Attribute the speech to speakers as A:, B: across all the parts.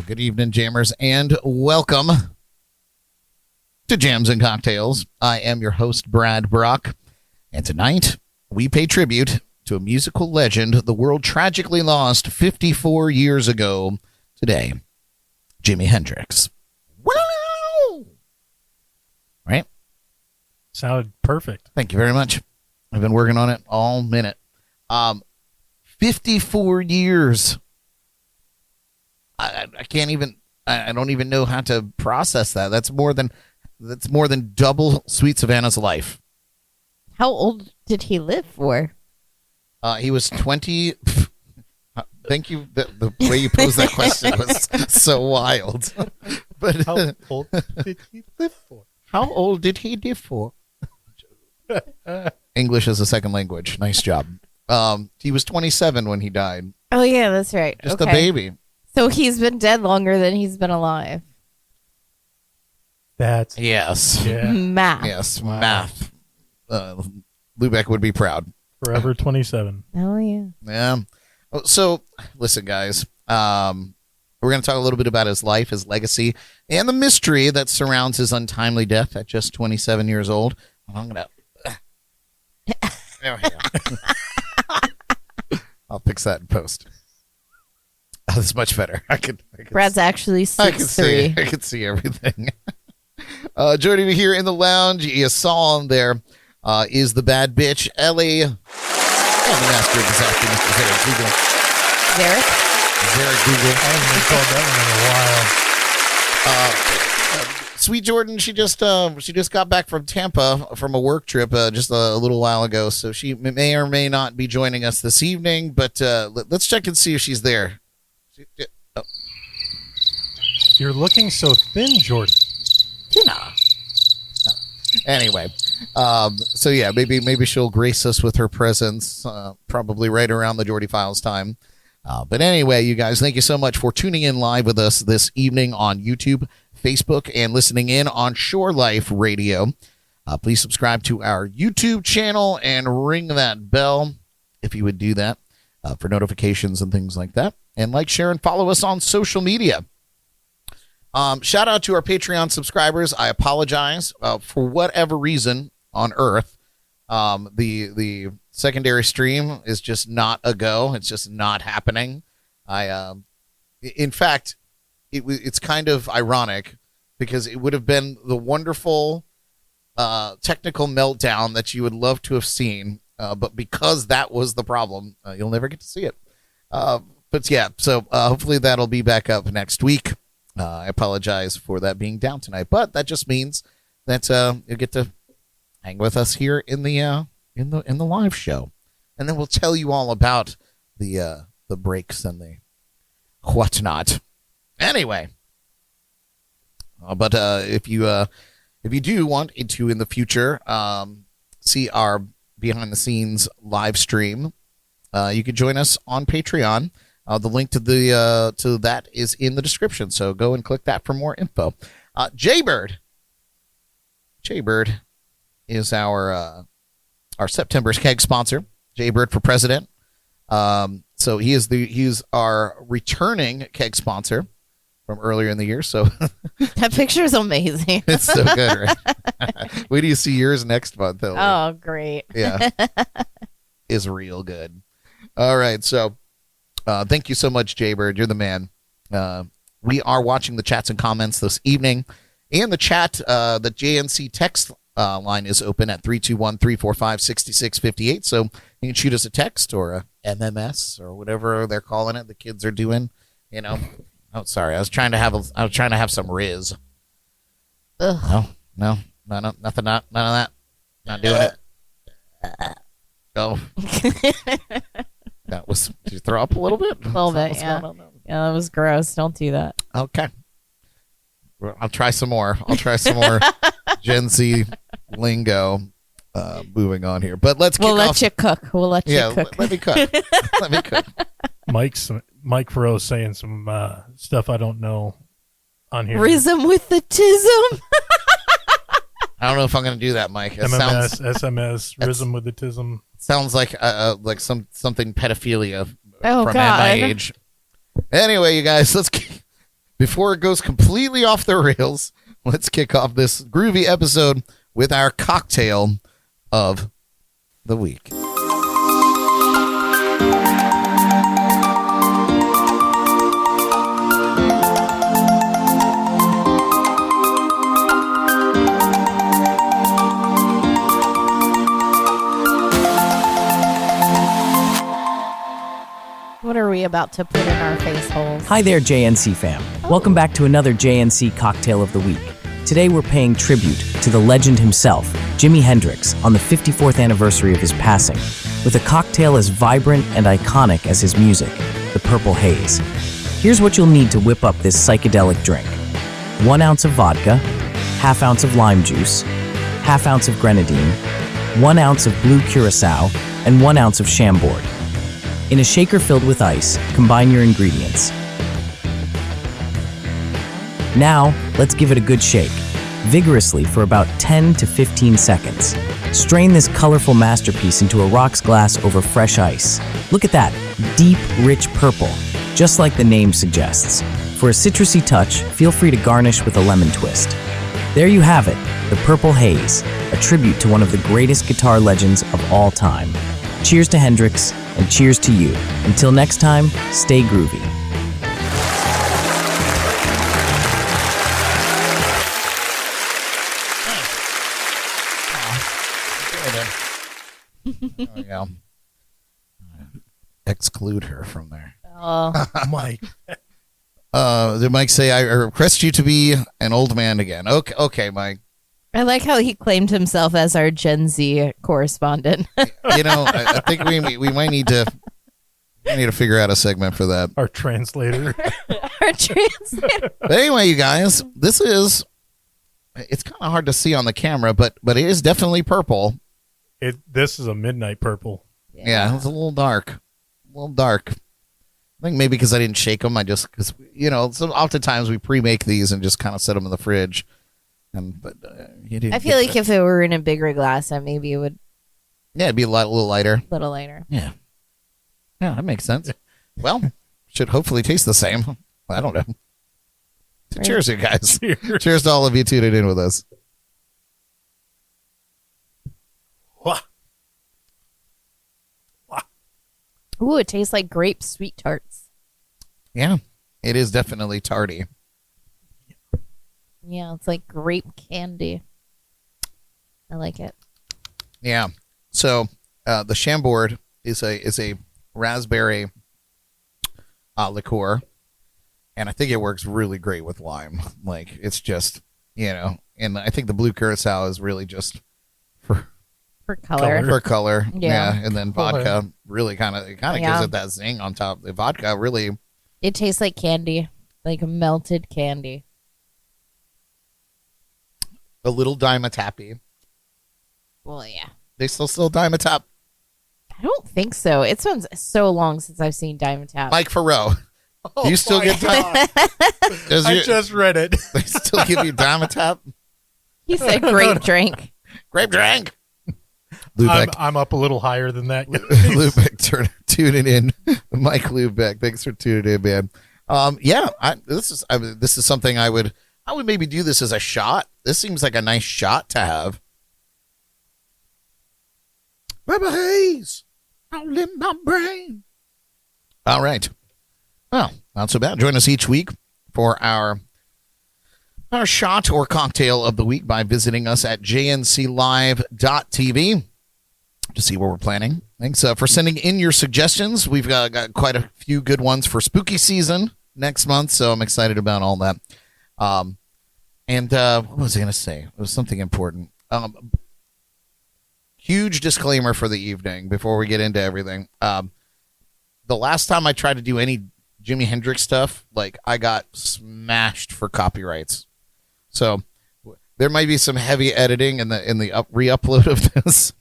A: Good evening, jammers, and welcome to Jams and Cocktails. I am your host, Brad Brock, and tonight we pay tribute to a musical legend the world tragically lost 54 years ago today, Jimi Hendrix. Wow! Right?
B: Sounded perfect.
A: Thank you very much. I've been working on it all minute. 54 years. I can't even. I don't even know how to process that. That's more than double Sweet Savannah's life.
C: How old did he live for?
A: He was 20. Thank you. The way you posed that question was so wild. But
B: How old did he live for?
A: How old did he live for? English as a second language. Nice job. He was 27 when he died.
C: Oh, yeah, that's right.
A: Just a baby.
C: So he's been dead longer than he's been alive.
B: That's
A: Yes.
B: yeah.
C: Math.
A: Yes.
B: Wow.
A: Math. Lubeck would be proud.
B: Forever 27.
C: Oh, yeah.
A: Yeah. So, listen, guys. We're going to talk a little bit about his life, his legacy, and the mystery that surrounds his untimely death at just 27 years old. I'm going to... There we go. I'll fix that in post. Oh, that's much better. I could
C: Brad's actually 6'3".
A: I could see everything. Joining me here in the lounge, you saw him there, is the bad bitch, Elly. Let me ask her this afternoon, Mr. Zarek Google. Zarek Google.
B: I haven't been called that one in a while.
A: Sweet Jordyn, she just got back from Tampa from a work trip just a little while ago, so she may or may not be joining us this evening, but let's check and see if she's there.
B: You're looking so thin, Jordyn.
A: Anyway, so yeah, maybe she'll grace us with her presence, probably right around the Geordie Files time. But anyway, you guys, thank you so much for tuning in live with us this evening on YouTube, Facebook, and listening in on Shore Life Radio. Please subscribe to our YouTube channel and ring that bell if you would do that for notifications and things like that. And like, share, and follow us on social media. Shout out to our Patreon subscribers. I apologize for whatever reason on earth. The secondary stream is just not a go. It's just not happening. In fact, it's kind of ironic because it would have been the wonderful technical meltdown that you would love to have seen. But because that was the problem, you'll never get to see it. But yeah, so hopefully that'll be back up next week. I apologize for that being down tonight, but that just means that you'll get to hang with us here in the live show, and then we'll tell you all about the breaks and the whatnot. Anyway, but if you do want to in the future see our behind the scenes live stream, you can join us on Patreon. The link to that is in the description, so go and click that for more info. Jaybird is our September's keg sponsor. Jaybird for president. So he's our returning keg sponsor from earlier in the year. So
C: That picture is amazing.
A: it's so good, right? Wait till you see yours next month, though.
C: Oh, great.
A: Yeah, is real good. All right, so. Thank you so much, Jaybird. You're the man. We are watching the chats and comments this evening. And the chat, the JNC text line is open at 321-345-6658. So you can shoot us a text or a MMS or whatever they're calling it. The kids are doing, you know. Oh, sorry. I was trying to have some Riz.
C: Ugh.
A: No, nothing. None of that. Not doing it. Oh. Did you throw up a little bit?
C: A little bit, yeah. Yeah, that was gross. Don't do that.
A: Okay. Well, I'll try some more. Gen Z lingo moving on here. But let's
C: We'll let you cook. Let
A: me cook. Let me cook.
B: Mike Farrow saying some stuff I don't know on here.
C: Rhythm with the tism.
A: I don't know if I'm going to do that, Mike.
B: SMS, rhythm with the tism.
A: Sounds like something pedophilia
C: Oh,
A: from
C: God.
A: my age. Anyway, you guys, before it goes completely off the rails, let's kick off this groovy episode with our cocktail of the week.
C: What are we about to put in our face holes?
D: Hi there, JNC fam. Welcome back to another JNC Cocktail of the Week. Today we're paying tribute to the legend himself, Jimi Hendrix, on the 54th anniversary of his passing, with a cocktail as vibrant and iconic as his music, the Purple Haze. Here's what you'll need to whip up this psychedelic drink. 1 ounce of vodka, ½ ounce of lime juice, ½ ounce of grenadine, 1 ounce of blue curacao, and 1 ounce of Chambord. In a shaker filled with ice, combine your ingredients. Now, let's give it a good shake, vigorously for about 10 to 15 seconds. Strain this colorful masterpiece into a rocks glass over fresh ice. Look at that, deep, rich purple, just like the name suggests. For a citrusy touch, feel free to garnish with a lemon twist. There you have it, the Purple Haze, a tribute to one of the greatest guitar legends of all time. Cheers to Hendrix, and cheers to you. Until next time, stay groovy.
A: There we go. Exclude her from there.
C: Oh,
B: Mike.
A: Did Mike say, I request you to be an old man again? Okay, Mike.
C: I like how he claimed himself as our Gen Z correspondent.
A: You know, I think we might need to figure out a segment for that.
B: Our translator.
C: Our translator.
A: But anyway, you guys, it's kind of hard to see on the camera, but it is definitely purple.
B: This is a midnight purple.
A: Yeah, it's a little dark. I think maybe because I didn't shake them. Because so oftentimes we pre-make these and just kind of set them in the fridge. But you didn't.
C: I feel like if it were in a bigger glass, then maybe it would.
A: Yeah, it'd be a little lighter.
C: Little later.
A: Yeah, that makes sense. Well, should hopefully taste the same. I don't know.
C: Right.
A: Cheers, you guys.
B: Cheers.
A: Cheers to all of you tuning in with us.
B: Wah.
C: Ooh, it tastes like grape sweet tarts.
A: Yeah, it is definitely tarty.
C: Yeah, it's like grape candy. I like it.
A: Yeah. So the Chambord is a raspberry liqueur, and I think it works really great with lime. Like it's just and I think the blue curacao is really just for
C: color.
A: for color.
C: Yeah.
A: And then vodka really kind of gives it that zing on top. The vodka really.
C: It tastes like candy, like melted candy.
A: A little Dimetappy.
C: Well, yeah.
A: They still Dimetap.
C: I don't think so. It's been so long since I've seen Diamond Tap.
A: Mike Farrow. Do you still get
B: I just read it.
A: They still give you Dimetap?
C: He said grape drink.
A: Grape drink. Lubeck.
B: I'm up a little higher than that.
A: Lubeck tuning in. Mike Lubeck. Thanks for tuning in, man. This is something I would maybe do this as a shot. This seems like a nice shot to have. Rubber Haze, all in my brain. All right. Well, not so bad. Join us each week for our shot or cocktail of the week by visiting us at jnclive.tv to see what we're planning. Thanks for sending in your suggestions. We've got quite a few good ones for spooky season next month, so I'm excited about all that. And what was I going to say? It was something important. Huge disclaimer for the evening before we get into everything. The last time I tried to do any Jimi Hendrix stuff, I got smashed for copyrights. So there might be some heavy editing in the re-upload of this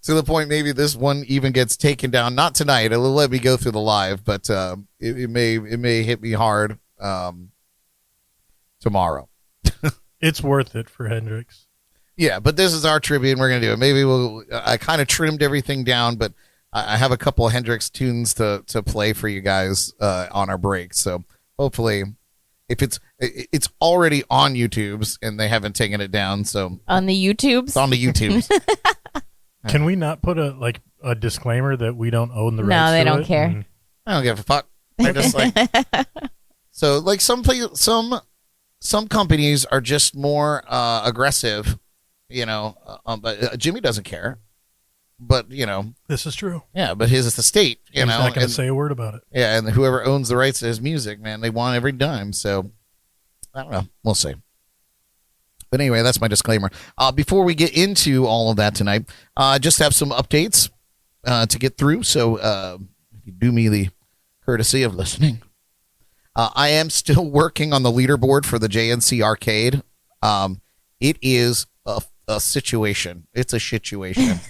A: to the point maybe this one even gets taken down. Not tonight. It'll let me go through the live, but it may hit me hard tomorrow.
B: It's worth it for Hendrix.
A: Yeah, but this is our tribute, and we're going to do it. Maybe I kind of trimmed everything down, but I have a couple of Hendrix tunes to play for you guys on our break. So hopefully if it's already on YouTube's and they haven't taken it down, so
C: On the YouTubes?
A: it's on the YouTube's.
B: Can we not put a disclaimer that we don't own the rights?
C: No, they
B: to
C: don't
B: it?
C: care.
B: And
A: I don't give a fuck. I just like so like some companies are just more aggressive, but Jimmy doesn't care. But
B: this is true.
A: yeah, but his is the state,
B: He's not going to
A: and-
B: say a word about it.
A: yeah, and whoever owns the rights to his music, man, they want every dime. So I don't know. We'll see. But anyway, that's my disclaimer. Before we get into all of that tonight, just have some updates to get through. So if you do me the courtesy of listening, I am still working on the leaderboard for the JNC Arcade. It is a situation. It's a situation.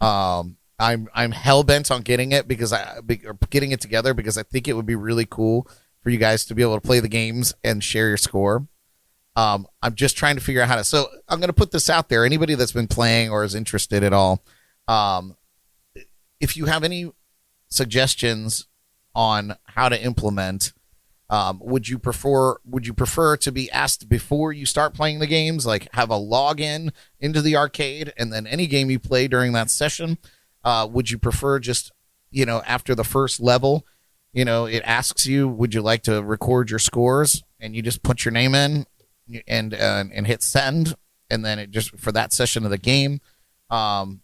A: I'm hell bent on getting it getting it together because I think it would be really cool for you guys to be able to play the games and share your score. I'm just trying to figure out how to. So I'm going to put this out there. Anybody that's been playing or is interested at all, if you have any suggestions on how to implement, would you prefer to be asked before you start playing the games, like have a login into the arcade and then any game you play during that session? Would you prefer just after the first level, it asks you, would you like to record your scores, and you just put your name in and hit send, and then it just for that session of the game. I've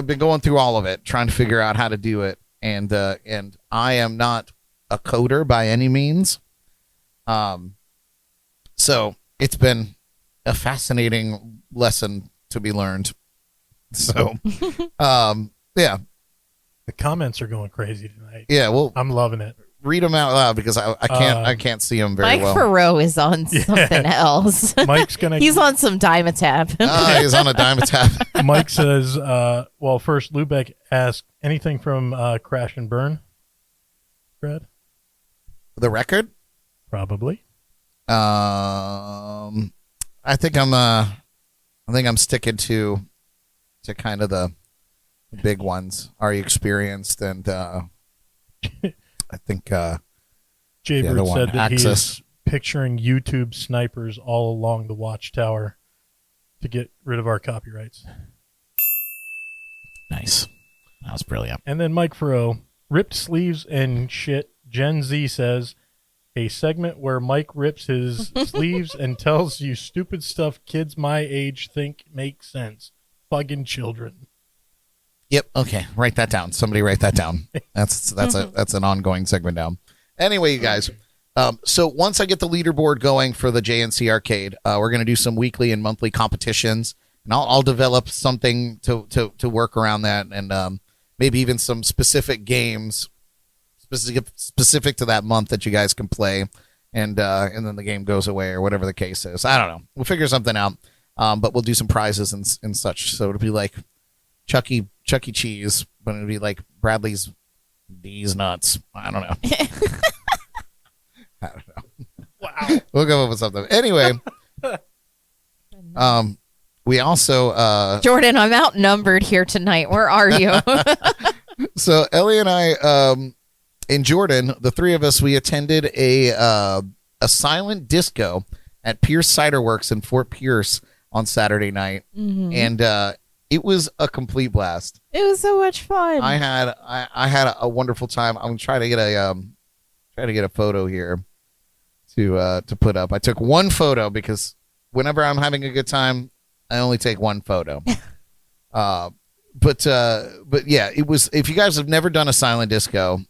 A: been going through all of it trying to figure out how to do it, and I am not a coder by any means. So it's been a fascinating lesson to be learned. So yeah,
B: The comments are going crazy tonight.
A: yeah, well,
B: I'm loving it.
A: read them out loud because I can't see them very
C: Mike
A: well.
C: Farrow is on something else.
B: Mike's gonna.
C: He's on some Dimetapp.
A: He's on a Dimetapp.
B: Mike says, well, first, Lubeck asked anything from Crash and Burn? Brad?
A: The record?
B: Probably.
A: I think I'm sticking to kind of the big ones. Are You Experienced? And I think
B: Jaybird
A: other one,
B: said that
A: Access.
B: he's picturing YouTube snipers all along the watchtower to get rid of our copyrights.
A: nice. That was brilliant.
B: And then Mike Farrow, ripped sleeves and shit. Gen Z says, a segment where Mike rips his sleeves and tells you stupid stuff kids my age think makes sense. Fucking children.
A: Yep. Okay. Write that down. Somebody write that down. That's an ongoing segment now. Anyway, you guys. So once I get the leaderboard going for the JNC Arcade, we're going to do some weekly and monthly competitions, and I'll develop something to work around that, and maybe even some specific games specific to that month that you guys can play, and then the game goes away or whatever the case is. I don't know. We'll figure something out, but we'll do some prizes and such. So it'll be like Chuck E. Cheese, but it'll be like Bradley's D's nuts. I don't know. I don't know.
B: Wow.
A: We'll come up with something. Anyway, we also
C: Jordyn, I'm outnumbered here tonight. Where are you?
A: so Elly and I and Jordyn, the three of us, we attended a silent disco at Pierce Cider Works in Fort Pierce on Saturday night, and it was a complete blast.
C: It was so much fun.
A: I had a wonderful time. I'm trying to get a photo here to put up. I took one photo because whenever I'm having a good time, I only take one photo. But yeah, it was. If you guys have never done a silent disco,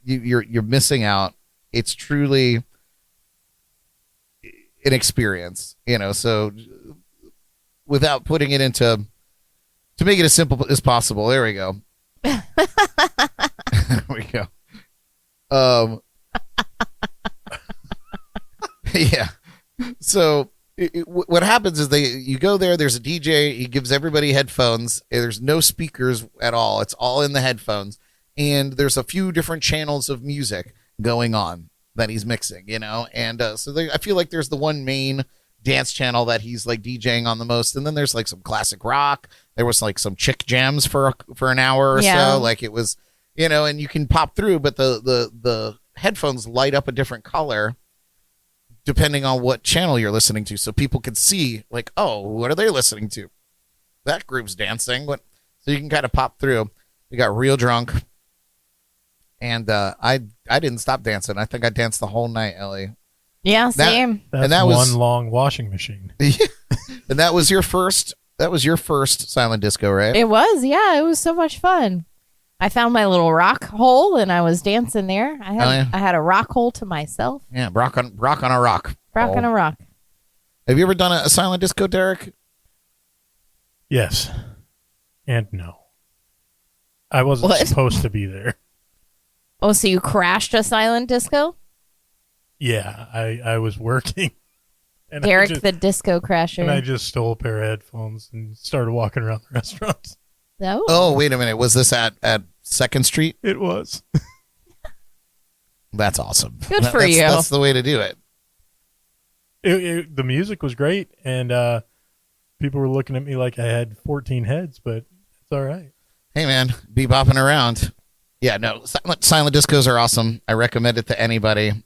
A: you're missing out. It's truly an experience, so without putting it into, to make it as simple as possible, there we go. There we go. Yeah. So what happens is you go there. There's a DJ. He gives everybody headphones. There's no speakers at all. It's all in the headphones. And there's a few different channels of music going on that he's mixing, And so I feel like there's the one main dance channel that he's like DJing on the most, and then there's like some classic rock. There was like some chick jams for an hour or so. Like it was, and you can pop through, but the headphones light up a different color depending on what channel you're listening to, so people can see, like, oh, what are they listening to? That group's dancing. What? So you can kind of pop through. We got real drunk, and I didn't stop dancing. I think I danced the whole night, Elly.
C: Yeah, same.
B: That's
A: that
B: one
A: was
B: long washing machine.
A: And that was your first. That was your first silent disco, right?
C: It was, yeah. It was so much fun. I found my little rock hole and I was dancing there. I had a rock hole to myself.
A: Yeah, rock on a rock.
C: Rock on a rock.
A: Have you ever done a silent disco, Derek?
B: Yes. And no. I wasn't supposed to be there.
C: Oh, so you crashed a silent disco?
B: Yeah, I was working. And
C: Derek, the disco crasher.
B: And I just stole a pair of headphones and started walking around the restaurants.
C: Oh,
A: wait a minute. Was this at 2nd Street?
B: It was.
A: That's awesome.
C: Good for you.
A: That's the way to do it.
B: The music was great, and people were looking at me like I had 14 heads, but it's all right.
A: Hey, man, be bopping around. Yeah, no, silent discos are awesome. I recommend it to anybody.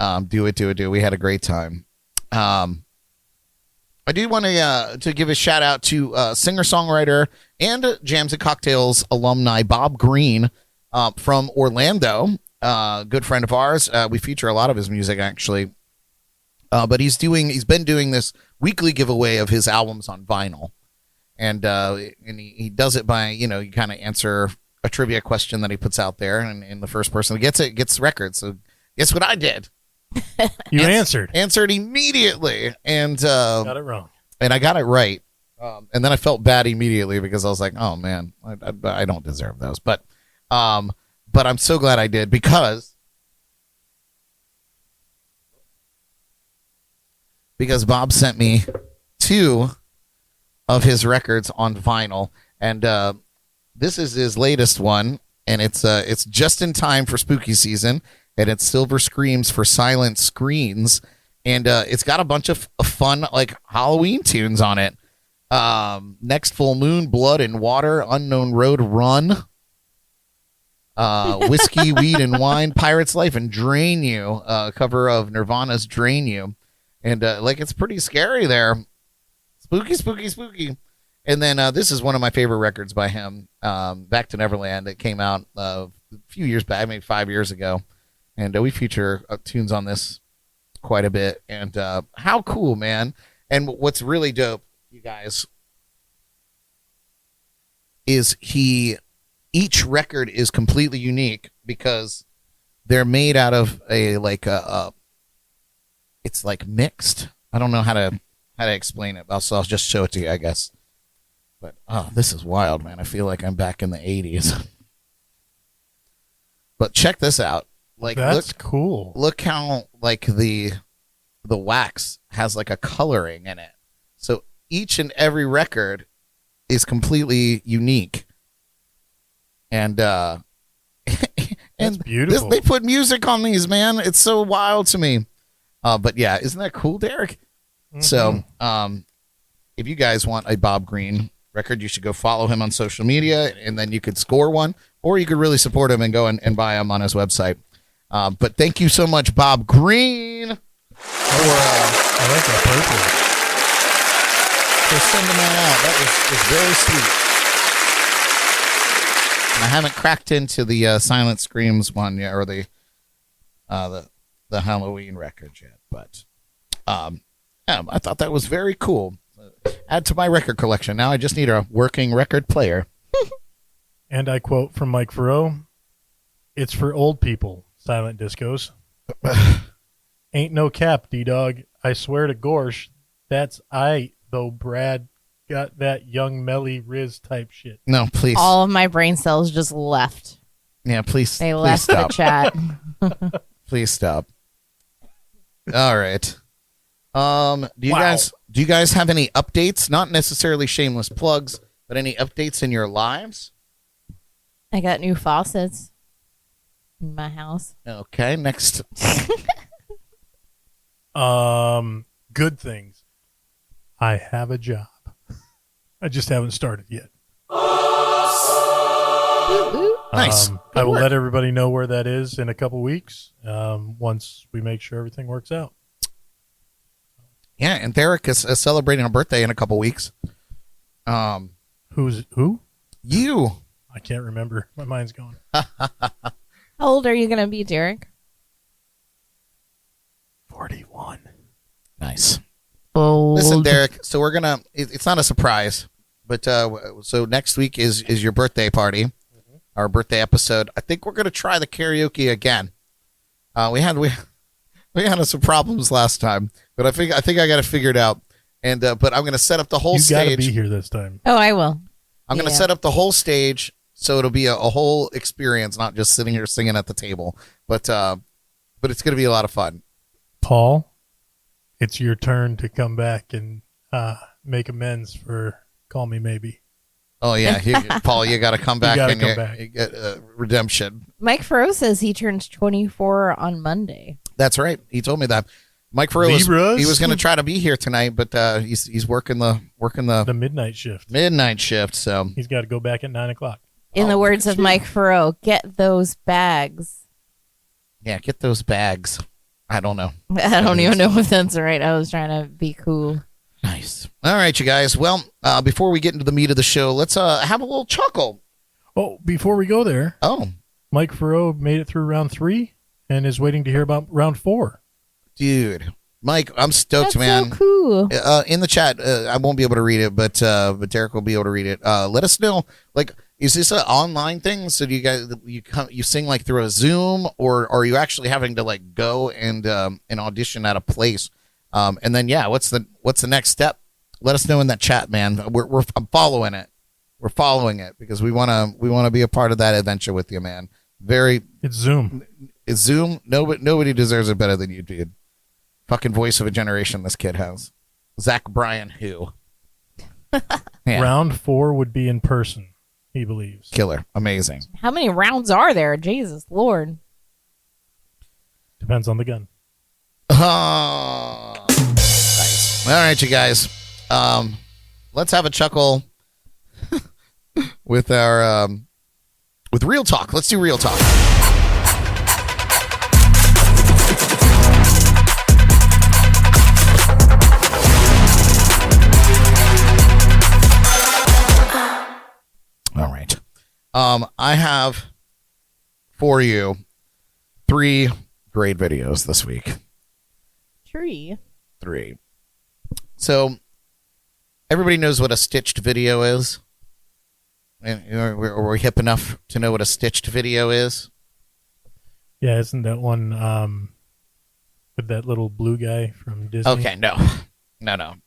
A: Do it. We had a great time. I do want to give a shout out to singer-songwriter and Jams and Cocktails alumni Bob Green from Orlando. Good friend of ours. We feature a lot of his music, actually. But he's been doing this weekly giveaway of his albums on vinyl. And he does it by, you kind of answer a trivia question that he puts out there, and the first person who gets it gets records. So guess what I did?
B: You answered
A: immediately, and
B: got it wrong,
A: and I got it right, and then I felt bad immediately because I was like, oh man, I don't deserve those, but I'm so glad I did because Bob sent me 2 of his records on vinyl, and this is his latest one, and it's just in time for spooky season. And it's Silver Screams for Silent Screens. And it's got a bunch of fun, like, Halloween tunes on it. Next Full Moon, Blood and Water, Unknown Road, Run. Whiskey, Weed and Wine, Pirate's Life, and Drain You. Cover of Nirvana's Drain You. And, it's pretty scary there. Spooky. And then this is one of my favorite records by him, Back to Neverland. It came out a few years back, maybe 5 years ago. And we feature tunes on this quite a bit. And how cool, man. And what's really dope, you guys, is each record is completely unique because they're made out of it's like mixed. I don't know how to explain it. I'll just show it to you, I guess. But, this is wild, man. I feel like I'm back in the 80s. But check this out.
B: That's cool.
A: Look how the wax has like a coloring in it. So each and every record is completely unique. And
B: That's beautiful.
A: They put music on these, man. It's so wild to me. But yeah, isn't that cool, Derek? Mm-hmm. So if you guys want a Bob Green record, you should go follow him on social media, and then you could score one, or you could really support him and go and buy him on his website. But thank you so much, Bob Green, for
B: I like that purple.
A: for sending that out. That was very sweet. And I haven't cracked into the Silent Screams one yet, or the Halloween record yet. But I thought that was very cool. Add to my record collection. Now I just need a working record player.
B: And I quote from Mike Farrow, "It's for old people, silent discos." Ain't no cap, D-Dog. I swear to Gorsh, that's though Brad got that young Melly Riz type shit.
A: No, please.
C: All of my brain cells just left.
A: Yeah, please.
C: They left
A: stop.
C: the chat.
A: Please stop. All right. Do you guys have any updates? Not necessarily shameless plugs, but any updates in your lives?
C: I got new faucets in my house.
A: Okay, next.
B: Good things. I have a job. I just haven't started yet.
C: Ooh, ooh.
A: Nice.
B: I will let everybody know where that is in a couple weeks once we make sure everything works out.
A: Yeah, and Derek is celebrating a birthday in a couple weeks.
B: Who?
A: You.
B: I can't remember. My mind's going.
C: How old are you going to be, Derek?
B: 41.
A: Nice.
C: Old.
A: Listen, Derek, so we're going to, it's not a surprise, but so next week is your birthday party, our birthday episode. I think we're going to try the karaoke again. We had some problems last time, but I think I got it figured out. And but I'm going to set up the whole
B: You got to
A: stage.
B: be here this time.
C: Oh, I will.
A: I'm going to set up the whole stage so it'll be a whole experience, not just sitting here singing at the table. But it's going to be a lot of fun.
B: Paul, it's your turn to come back and make amends for Call Me Maybe.
A: Oh yeah, Paul, you got to come back
B: gotta
A: and
B: come back.
A: you get redemption.
C: Mike Farrow says he turns 24 on Monday.
A: That's right. He told me that. Mike Farrow he was going to try to be here tonight, but he's working the
B: midnight shift.
A: Midnight shift, so
B: he's got to go back at 9:00.
C: In the words of Mike Farrow, get those bags.
A: Yeah, get those bags. I don't know.
C: I don't even know if that's right. I was trying to be cool.
A: Nice. All right, you guys. Well, before we get into the meat of the show, let's have a little chuckle.
B: Oh, before we go there, Mike Farrow made it through round 3 and is waiting to hear about round 4.
A: Dude, Mike, I'm stoked,
C: That's
A: man.
C: so cool.
A: In the chat, I won't be able to read it, but Derek will be able to read it. Let us know, like, is this an online thing? So do you guys you sing like through a Zoom, or are you actually having to like go and audition at a place? And then what's the next step? Let us know in that chat, man. I'm following it. We're following it because we wanna be a part of that adventure with you, man.
B: It's Zoom.
A: It's Zoom. Nobody deserves it better than you, dude. Fucking voice of a generation this kid has. Zach Bryan, who? Yeah.
B: Round 4 would be in person, he believes.
A: Killer. Amazing.
C: How many rounds are there? Jesus Lord.
B: Depends on the gun.
A: Oh, nice. All right, you guys. Let's have a chuckle with our with real talk. Let's do real talk. All right. I have for you 3 great videos this week.
C: 3.
A: So everybody knows what a stitched video is. And we're hip enough to know what a stitched video is.
B: Yeah, isn't that one with that little blue guy from Disney?
A: Okay, no.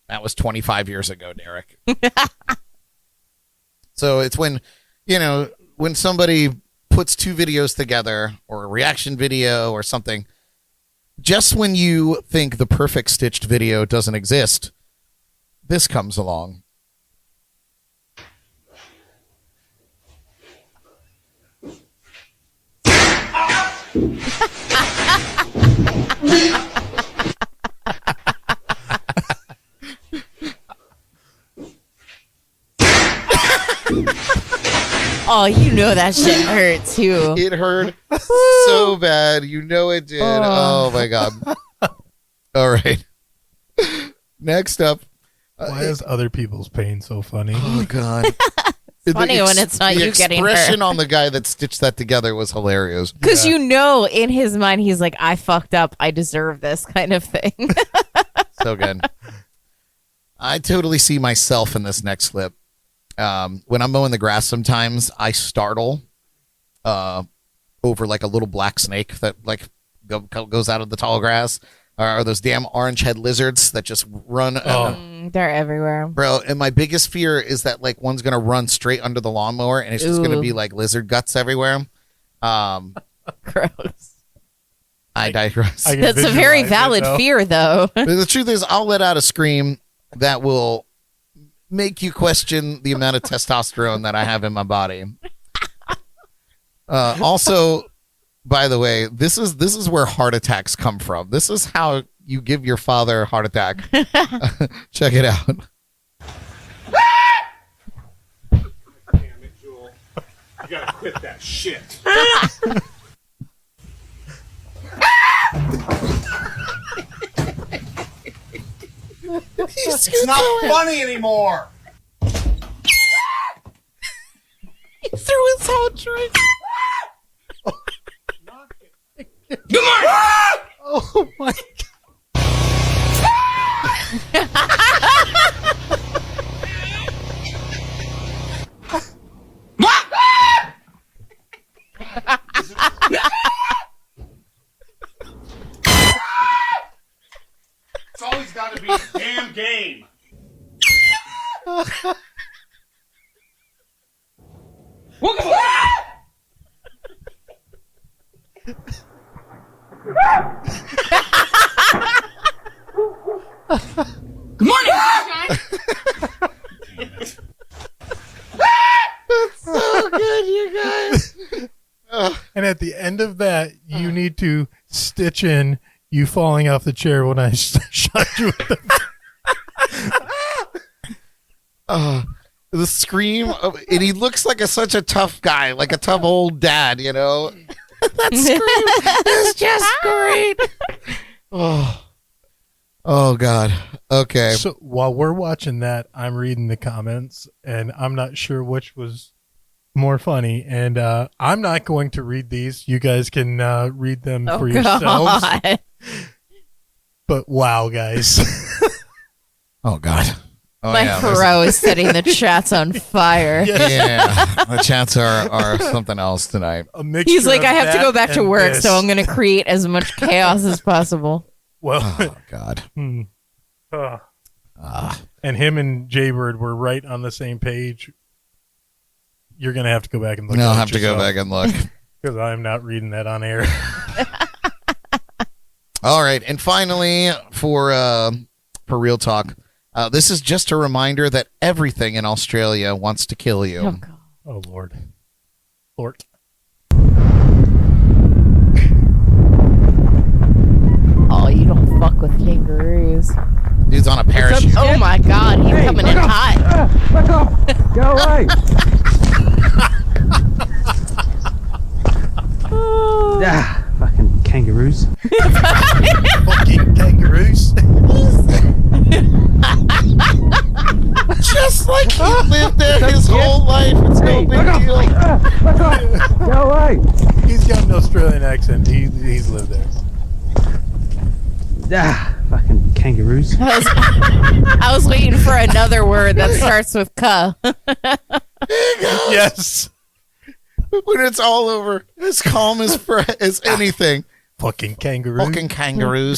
A: That was 25 years ago, Derek. So it's when somebody puts 2 videos together, or a reaction video or something, just when you think the perfect stitched video doesn't exist, this comes along.
C: Oh, you know that shit hurt too.
A: It hurt so bad. You know it did. Oh my God. All right. Next up.
B: Why is other people's pain so funny?
A: Oh God.
C: It's funny when it's not you getting hurt.
A: The expression on the guy that stitched that together was hilarious.
C: Because you know in his mind he's like, I fucked up. I deserve this kind of thing.
A: So good. I totally see myself in this next clip. When I'm mowing the grass, sometimes I startle over like a little black snake that like goes out of the tall grass, or those damn orange head lizards that just run.
C: They're everywhere,
A: bro. And my biggest fear is that like one's gonna run straight under the lawnmower, and it's just gonna be like lizard guts everywhere.
C: Gross.
A: I digress.
C: That's a very valid fear, though.
A: But the truth is, I'll let out a scream that will make you question the amount of testosterone that I have in my body. Also, by the way, this is where heart attacks come from. This is how you give your father a heart attack. Check it out.
E: gotta quit that shit. It's not funny anymore.
A: He threw his whole drink.
E: Come on!
A: Oh my
E: It's always got to be a damn game.
F: Good morning.
A: so good, you guys.
B: And at the end of that, you need to stitch in you falling off the chair when I shot you with
A: the scream of, and he looks like such a tough guy, like a tough old dad, you know. That scream is just great. Oh God. Okay.
B: So while we're watching that, I'm reading the comments, and I'm not sure which was more funny. And I'm not going to read these. You guys can read them for yourselves. But wow, guys.
A: Oh God. Oh,
C: My Pro is setting the chats on fire.
A: Yeah, the chats are something else tonight.
C: He's like, I have to go back to work,
B: this.
C: so I'm going to create as much chaos as possible.
B: Well,
A: Oh God.
B: And him and Jaybird were right on the same page. You're going to have to go back and look
A: No,
B: at
A: I'll
B: it
A: have to go back and look.
B: because I'm not reading that on air.
A: All right, and finally, for real talk, this is just a reminder that everything in Australia wants to kill you.
C: Oh, God.
B: Oh, Lord. Lord.
C: Oh, you don't fuck with kangaroos.
A: Dude's on a parachute.
C: Oh, my God. He's coming in hot.
F: Back off. Go away. Fucking kangaroos.
B: Fucking kangaroos.
A: Just like he lived there his whole life. It's no big deal.
F: Back off. Go away.
B: He's got an Australian accent. He's lived there.
F: Fucking kangaroos.
C: I was waiting for another word that starts with "ka."
B: Yes.
A: When it's all over, as calm as anything.
B: Fucking kangaroo.
A: Fucking kangaroos.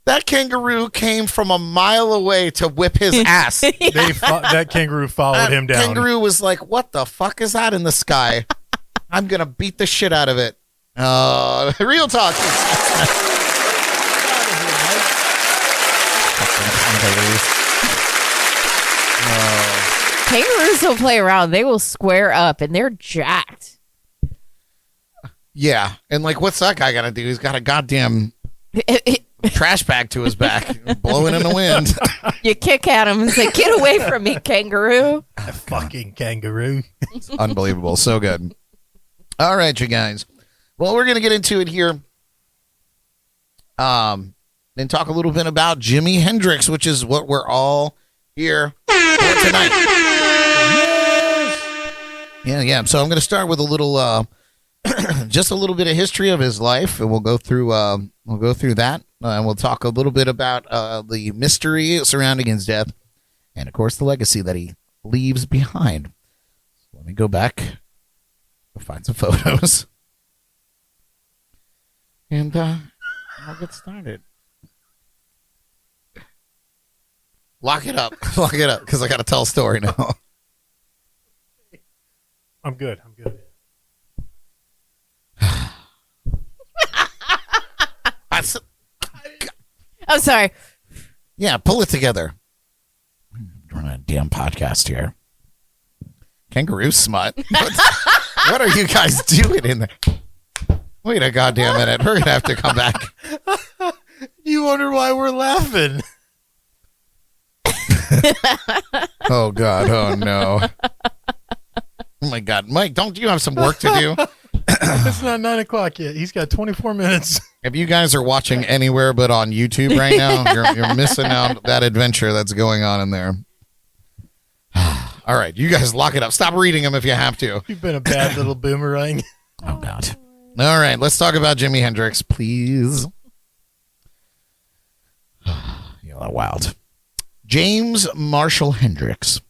A: That kangaroo came from a mile away to whip his ass.
B: That kangaroo followed him down.
A: Kangaroo was like, "What the fuck is that in the sky? I'm gonna beat the shit out of it." Real talk.
C: Kangaroos don't play around. They will square up, and they're jacked.
A: Yeah, and like, what's that guy gonna do? He's got a goddamn trash bag to his back, blowing in the wind.
C: You kick at him and say, "Get away from me, kangaroo!"
B: Fucking kangaroo.
A: Unbelievable, so good. All right, you guys. Well, we're gonna get into it here. And talk a little bit about Jimi Hendrix, which is what we're all here for tonight. Yeah. So I'm going to start with a little, just a little bit of history of his life, and we'll go through that, and we'll talk a little bit about the mystery surrounding his death, and of course the legacy that he leaves behind. So let me go back, find some photos, and I'll get started. Lock it up, because I got to tell a story now.
B: I'm good.
C: I'm sorry.
A: Yeah, pull it together. I'm running a damn podcast here. Kangaroo smut. What are you guys doing in there? Wait a goddamn minute. We're going to have to come back.
B: You wonder why we're laughing.
A: Oh, God. Oh, no. Oh, my God. Mike, don't you have some work to do?
B: It's not 9 o'clock yet. He's got 24 minutes.
A: If you guys are watching anywhere but on YouTube right now, you're missing out that adventure that's going on in there. All right, you guys lock it up. Stop reading them if you have to.
B: You've been a bad little boomerang.
A: Oh, God. All right, let's talk about Jimi Hendrix, please. You're wild. James Marshall Hendrix,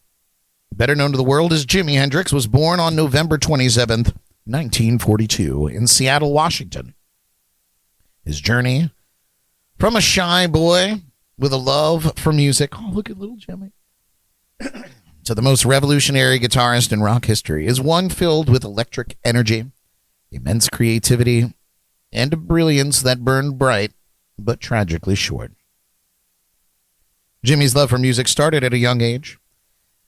A: better known to the world as Jimi Hendrix, was born on November 27th, 1942, in Seattle, Washington. His journey from a shy boy with a love for music, oh, look at little Jimmy, to the most revolutionary guitarist in rock history is one filled with electric energy, immense creativity, and a brilliance that burned bright but tragically short. Jimmy's love for music started at a young age.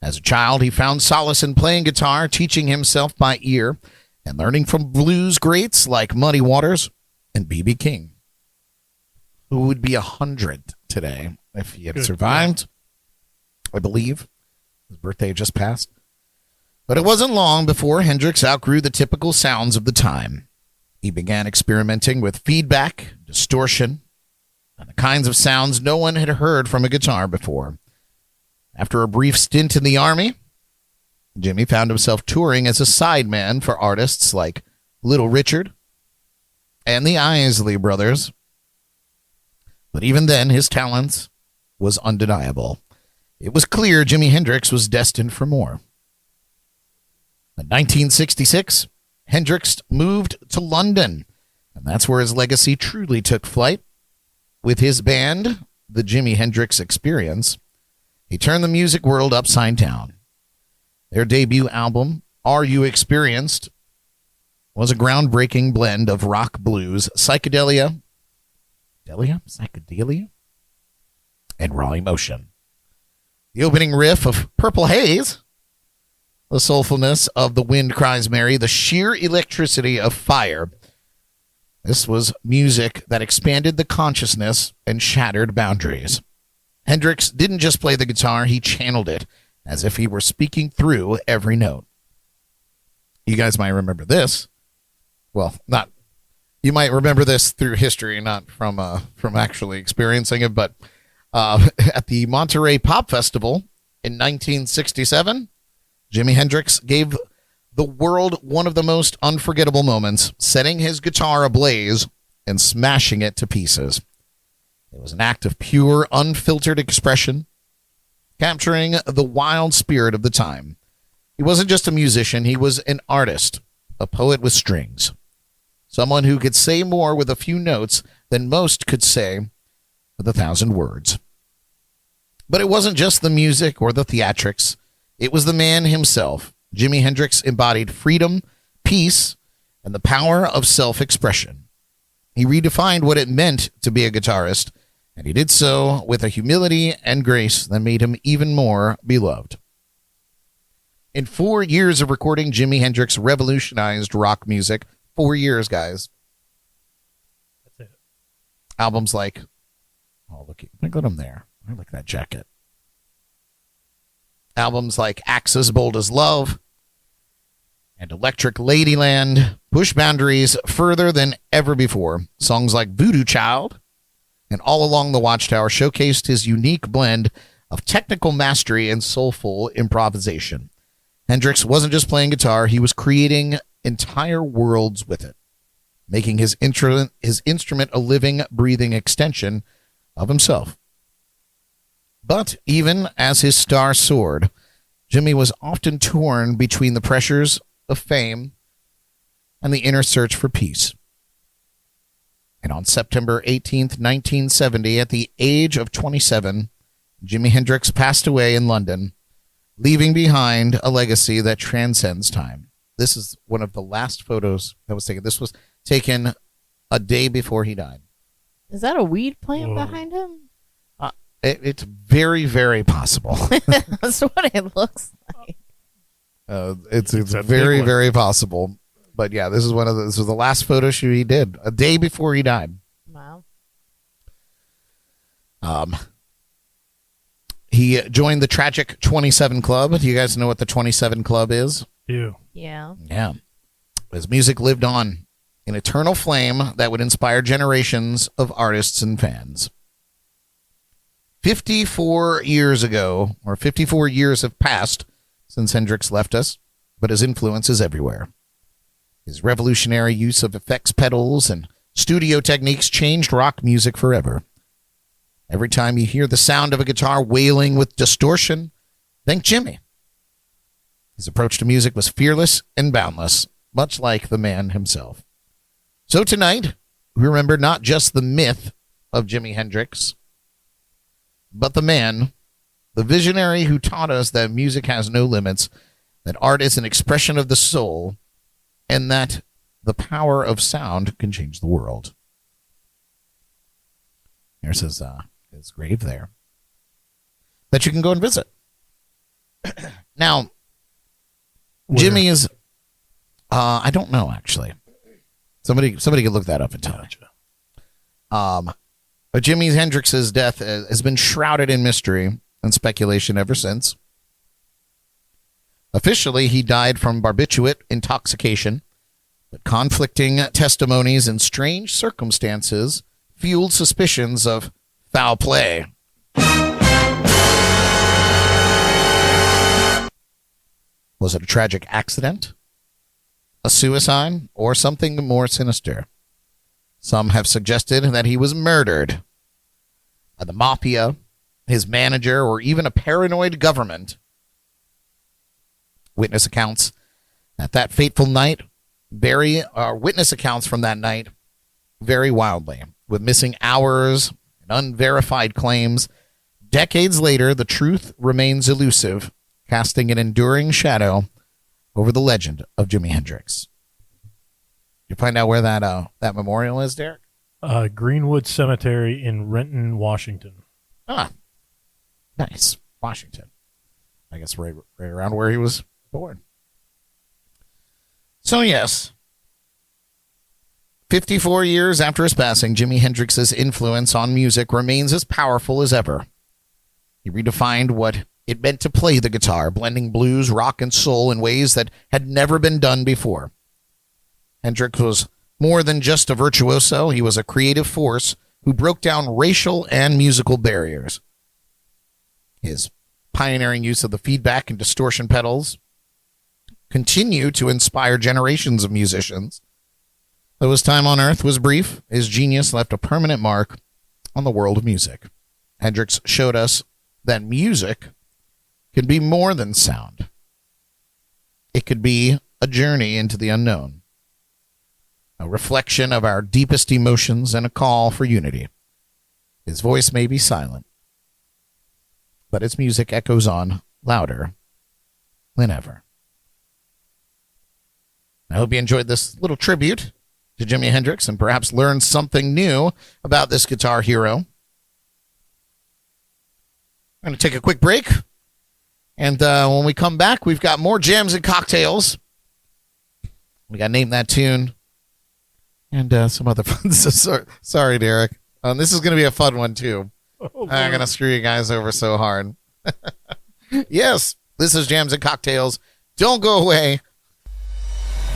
A: As a child, he found solace in playing guitar, teaching himself by ear, and learning from blues greats like Muddy Waters and B.B. King, who would be 100 today if he had survived, I believe. His birthday just passed. But it wasn't long before Hendrix outgrew the typical sounds of the time. He began experimenting with feedback, distortion, and the kinds of sounds no one had heard from a guitar before. After a brief stint in the Army, Jimmy found himself touring as a sideman for artists like Little Richard and the Isley Brothers. But even then, his talent was undeniable. It was clear Jimi Hendrix was destined for more. In 1966, Hendrix moved to London, and that's where his legacy truly took flight. With his band, the Jimi Hendrix Experience, he turned the music world upside down. Their debut album, Are You Experienced?, was a groundbreaking blend of rock, blues, psychedelia, and raw emotion. The opening riff of Purple Haze, the soulfulness of The Wind Cries Mary, the sheer electricity of Fire. This was music that expanded the consciousness and shattered boundaries. Hendrix didn't just play the guitar, he channeled it as if he were speaking through every note. You guys might remember this. Well, not. You might remember this through history, not from actually experiencing it, but at the Monterey Pop Festival in 1967, Jimi Hendrix gave the world one of the most unforgettable moments, setting his guitar ablaze and smashing it to pieces. It was an act of pure, unfiltered expression, capturing the wild spirit of the time. He wasn't just a musician, he was an artist, a poet with strings, someone who could say more with a few notes than most could say with 1,000 words. But it wasn't just the music or the theatrics. It was the man himself. Jimi Hendrix embodied freedom, peace, and the power of self-expression. He redefined what it meant to be a guitarist, and he did so with a humility and grace that made him even more beloved. In 4 years of recording, Jimi Hendrix revolutionized rock music. 4 years, guys.
B: That's it.
A: Albums like, oh, look at him there. I like that jacket. Albums like Axis Bold as Love and Electric Ladyland push boundaries further than ever before. Songs like Voodoo Child and All Along the Watchtower showcased his unique blend of technical mastery and soulful improvisation. Hendrix wasn't just playing guitar, he was creating entire worlds with it, making his instrument a living, breathing extension of himself. But even as his star soared, Jimmy was often torn between the pressures of fame and the inner search for peace. And on September 18th, 1970, at the age of 27, Jimi Hendrix passed away in London, leaving behind a legacy that transcends time. This is one of the last photos that was taken. This was taken a day before he died.
C: Is that a weed plant behind him?
A: It's very, very possible.
C: That's what it looks like.
A: It's very, very possible. But yeah, this was the last photo shoot he did a day before he died.
C: Wow.
A: He joined the tragic 27 Club. Do you guys know what the 27 Club is?
B: You.
C: Yeah.
A: Yeah. His music lived on, an eternal flame that would inspire generations of artists and fans. 54 years ago, or 54 years have passed since Hendrix left us, but his influence is everywhere. His revolutionary use of effects pedals and studio techniques changed rock music forever. Every time you hear the sound of a guitar wailing with distortion, think Jimi. His approach to music was fearless and boundless, much like the man himself. So tonight, we remember not just the myth of Jimi Hendrix, but the man, the visionary who taught us that music has no limits, that art is an expression of the soul, and that the power of sound can change the world. Here's his grave there that you can go and visit. Now,
B: Where?
A: Jimi is, I don't know, actually. Somebody can look that up and tell me. But Jimi Hendrix's death has been shrouded in mystery and speculation ever since. Officially, he died from barbiturate intoxication, but conflicting testimonies and strange circumstances fueled suspicions of foul play. Was it a tragic accident, a suicide, or something more sinister? Some have suggested that he was murdered by the mafia, his manager, or even a paranoid government. Witness accounts at that fateful night witness accounts from that night vary wildly, with missing hours and unverified claims. Decades later, the truth remains elusive, casting an enduring shadow over the legend of Jimi Hendrix. You find out where that memorial is, Derek?
B: Greenwood Cemetery in Renton, Washington.
A: Ah, nice. Washington. I guess right around where he was born. So, yes, 54 years after his passing, Jimi Hendrix's influence on music remains as powerful as ever. He redefined what it meant to play the guitar, blending blues, rock, and soul in ways that had never been done before. Hendrix was more than just a virtuoso. He was a creative force who broke down racial and musical barriers. His pioneering use of the feedback and distortion pedals continue to inspire generations of musicians. Though his time on Earth was brief, his genius left a permanent mark on the world of music. Hendrix showed us that music can be more than sound. It could be a journey into the unknown, a reflection of our deepest emotions, and a call for unity. His voice may be silent, but his music echoes on louder than ever. I hope you enjoyed this little tribute to Jimi Hendrix and perhaps learned something new about this guitar hero. I'm going to take a quick break, and when we come back, we've got more jams and cocktails. We got to name that tune and some other fun. Sorry, Derek. This is going to be a fun one, too.
B: Oh,
A: I'm going to screw you guys over so hard. Yes, this is Jams and Cocktails. Don't go away.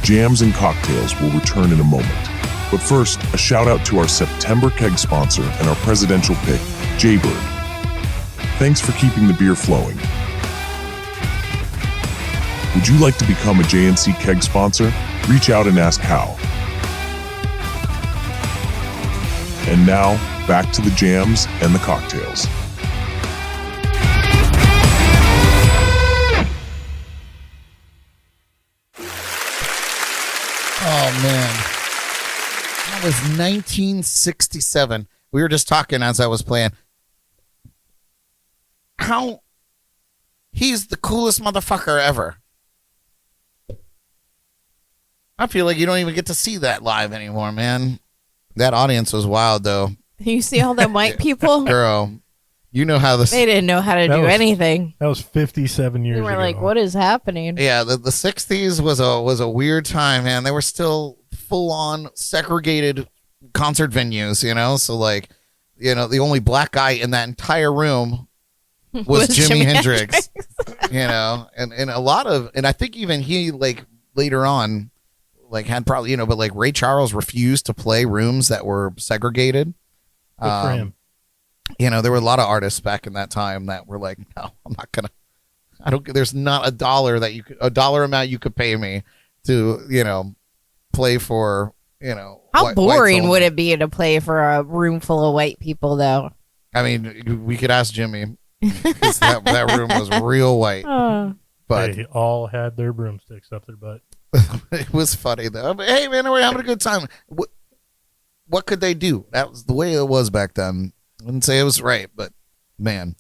G: Jams and Cocktails will return in a moment. But first, a shout out to our September keg sponsor and our presidential pick, Jaybird. Thanks for keeping the beer flowing. Would you like to become a JNC keg sponsor? Reach out and ask how. And now, back to the jams and the cocktails.
A: Oh, man. That was 1967. We were just talking as I was playing. How he's the coolest motherfucker ever. I feel like you don't even get to see that live anymore, man. That audience was wild, though.
C: You see all them white people?
A: Girl, you know how this...
C: They didn't know how to
B: That
C: do
B: was-
C: anything.
B: That was 57 years
C: They
B: ago.
C: were like, what is happening?
A: Yeah, the 60s was a weird time, man. They were still full-on segregated concert venues, you know? So, like, you know, the only black guy in that entire room was Jimi Hendrix. You know, and a lot of, and I think even he, like, later on, like, had probably, you know, but like Ray Charles refused to play rooms that were segregated.
B: Good for him.
A: You know, there were a lot of artists back in that time that were like, no, I'm not gonna, there's not a dollar amount you could pay me to, you know, play for, you know.
C: How boring would it be to play for a room full of white people, though?
A: I mean, we could ask Jimmy. 'Cause that room was real white. But
B: they all had their broomsticks up their butt.
A: it was funny though. Hey man, we're having a good time. What could they do? That was the way it was back then. I wouldn't say it was right, but man.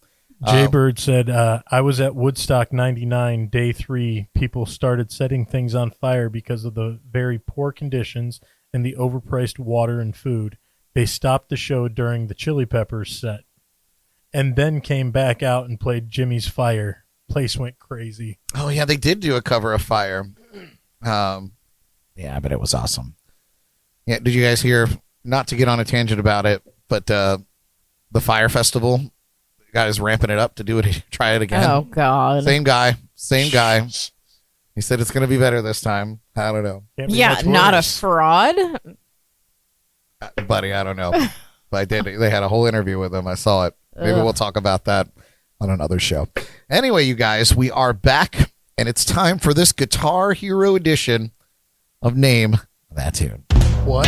B: Jaybird said, I was at Woodstock 99, day 3. People started setting things on fire because of the very poor conditions and the overpriced water and food. They stopped the show during the Chili Peppers set and then came back out and played Jimmy's Fire. Place went crazy.
A: Oh yeah, they did do a cover of Fire. Yeah, but it was awesome. Yeah, did you guys hear, not to get on a tangent about it, but the Fire Festival, the guy is ramping it up to do it, try it again.
C: Oh God.
A: Same guy. He said it's going to be better this time. I don't know.
C: Yeah, not a fraud.
A: Buddy, I don't know. But they had a whole interview with him. I saw it. Maybe we'll talk about that on another show. Anyway, you guys, we are back, and it's time for this Guitar Hero edition of Name That Tune.
B: What?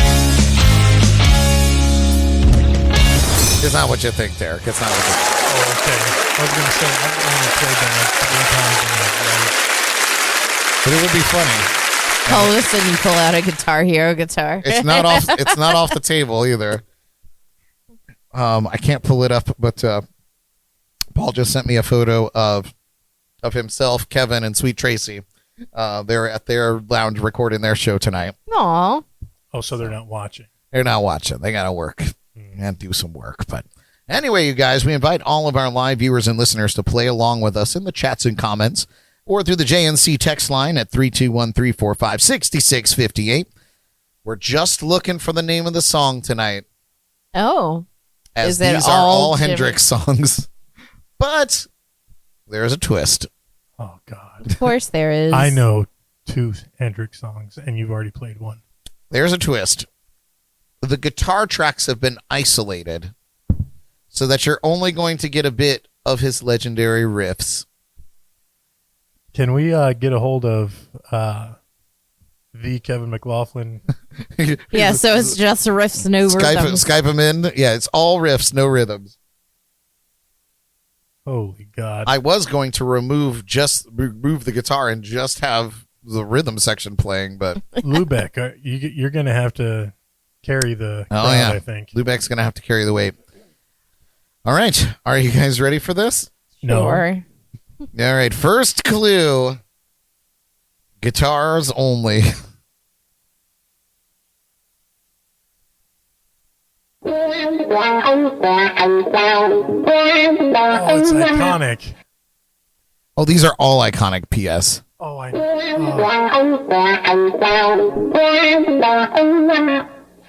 A: It's not what you think, Derek. It's not what you think.
B: Oh, okay. I was going to say, I've only played that like 3 times in my life.
A: But it would be funny.
C: All of a sudden, you pull out a Guitar Hero guitar.
A: It's not off. It's not off the table either. I can't pull it up, but Paul just sent me a photo of himself, Kevin, and Sweet Tracy. They're at their lounge recording their show tonight.
C: Aw.
B: Oh, so they're not watching.
A: They're not watching. They got to work and do some work. But anyway, you guys, we invite all of our live viewers and listeners to play along with us in the chats and comments or through the JNC text line at 321-345-6658. We're just looking for the name of the song tonight.
C: Oh.
A: As these are all Hendrix songs. But there's a twist.
B: Oh, God.
C: Of course there is.
B: I know 2 Hendrix songs, and you've already played one.
A: There's a twist. The guitar tracks have been isolated so that you're only going to get a bit of his legendary riffs.
B: Can we get a hold of the Kevin McLaughlin?
C: Yeah, so it's just riffs, no rhythms.
A: Skype him in. Yeah, it's all riffs, no rhythms.
B: Holy God.
A: I was going to remove the guitar and just have the rhythm section playing, but
B: Lubeck, you're going to have to carry the crowd, I think.
A: Lubeck's going to have to carry the weight. All right. Are you guys ready for this?
B: No.
C: Sure.
A: All right. First clue. Guitars only.
B: Oh, it's iconic.
A: Oh, these are all iconic, P.S.
B: Oh, I know.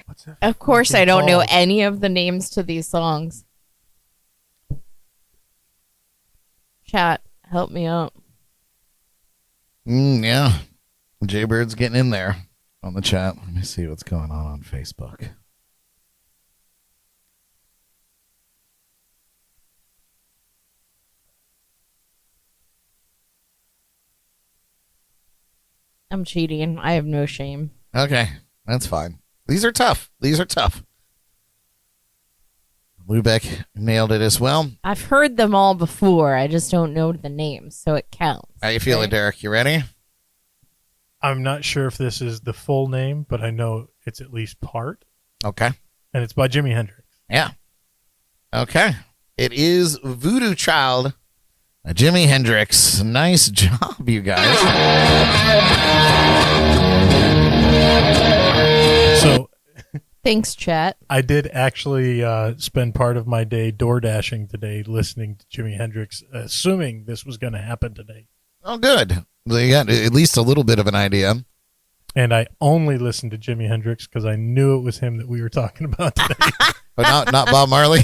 B: What's that?
C: Of course, I don't know any of the names to these songs. Chat, help me out.
A: Yeah. Jaybird's getting in there on the chat. Let me see what's going on Facebook.
C: I'm cheating. I have no shame.
A: Okay, that's fine. These are tough. Lubeck nailed it as well.
C: I've heard them all before. I just don't know the names, so it counts.
A: How you feeling, Derek? You ready?
B: I'm not sure if this is the full name, but I know it's at least part.
A: Okay.
B: And it's by Jimi Hendrix.
A: Yeah. Okay. It is Voodoo Child, Jimi Hendrix. Nice job, you guys.
B: So,
C: thanks, chat.
B: I did actually spend part of my day door dashing today listening to Jimi Hendrix, assuming this was going to happen today.
A: Oh, good. Well, you got at least a little bit of an idea.
B: And I only listened to Jimi Hendrix because I knew it was him that we were talking about today.
A: But not Bob Marley?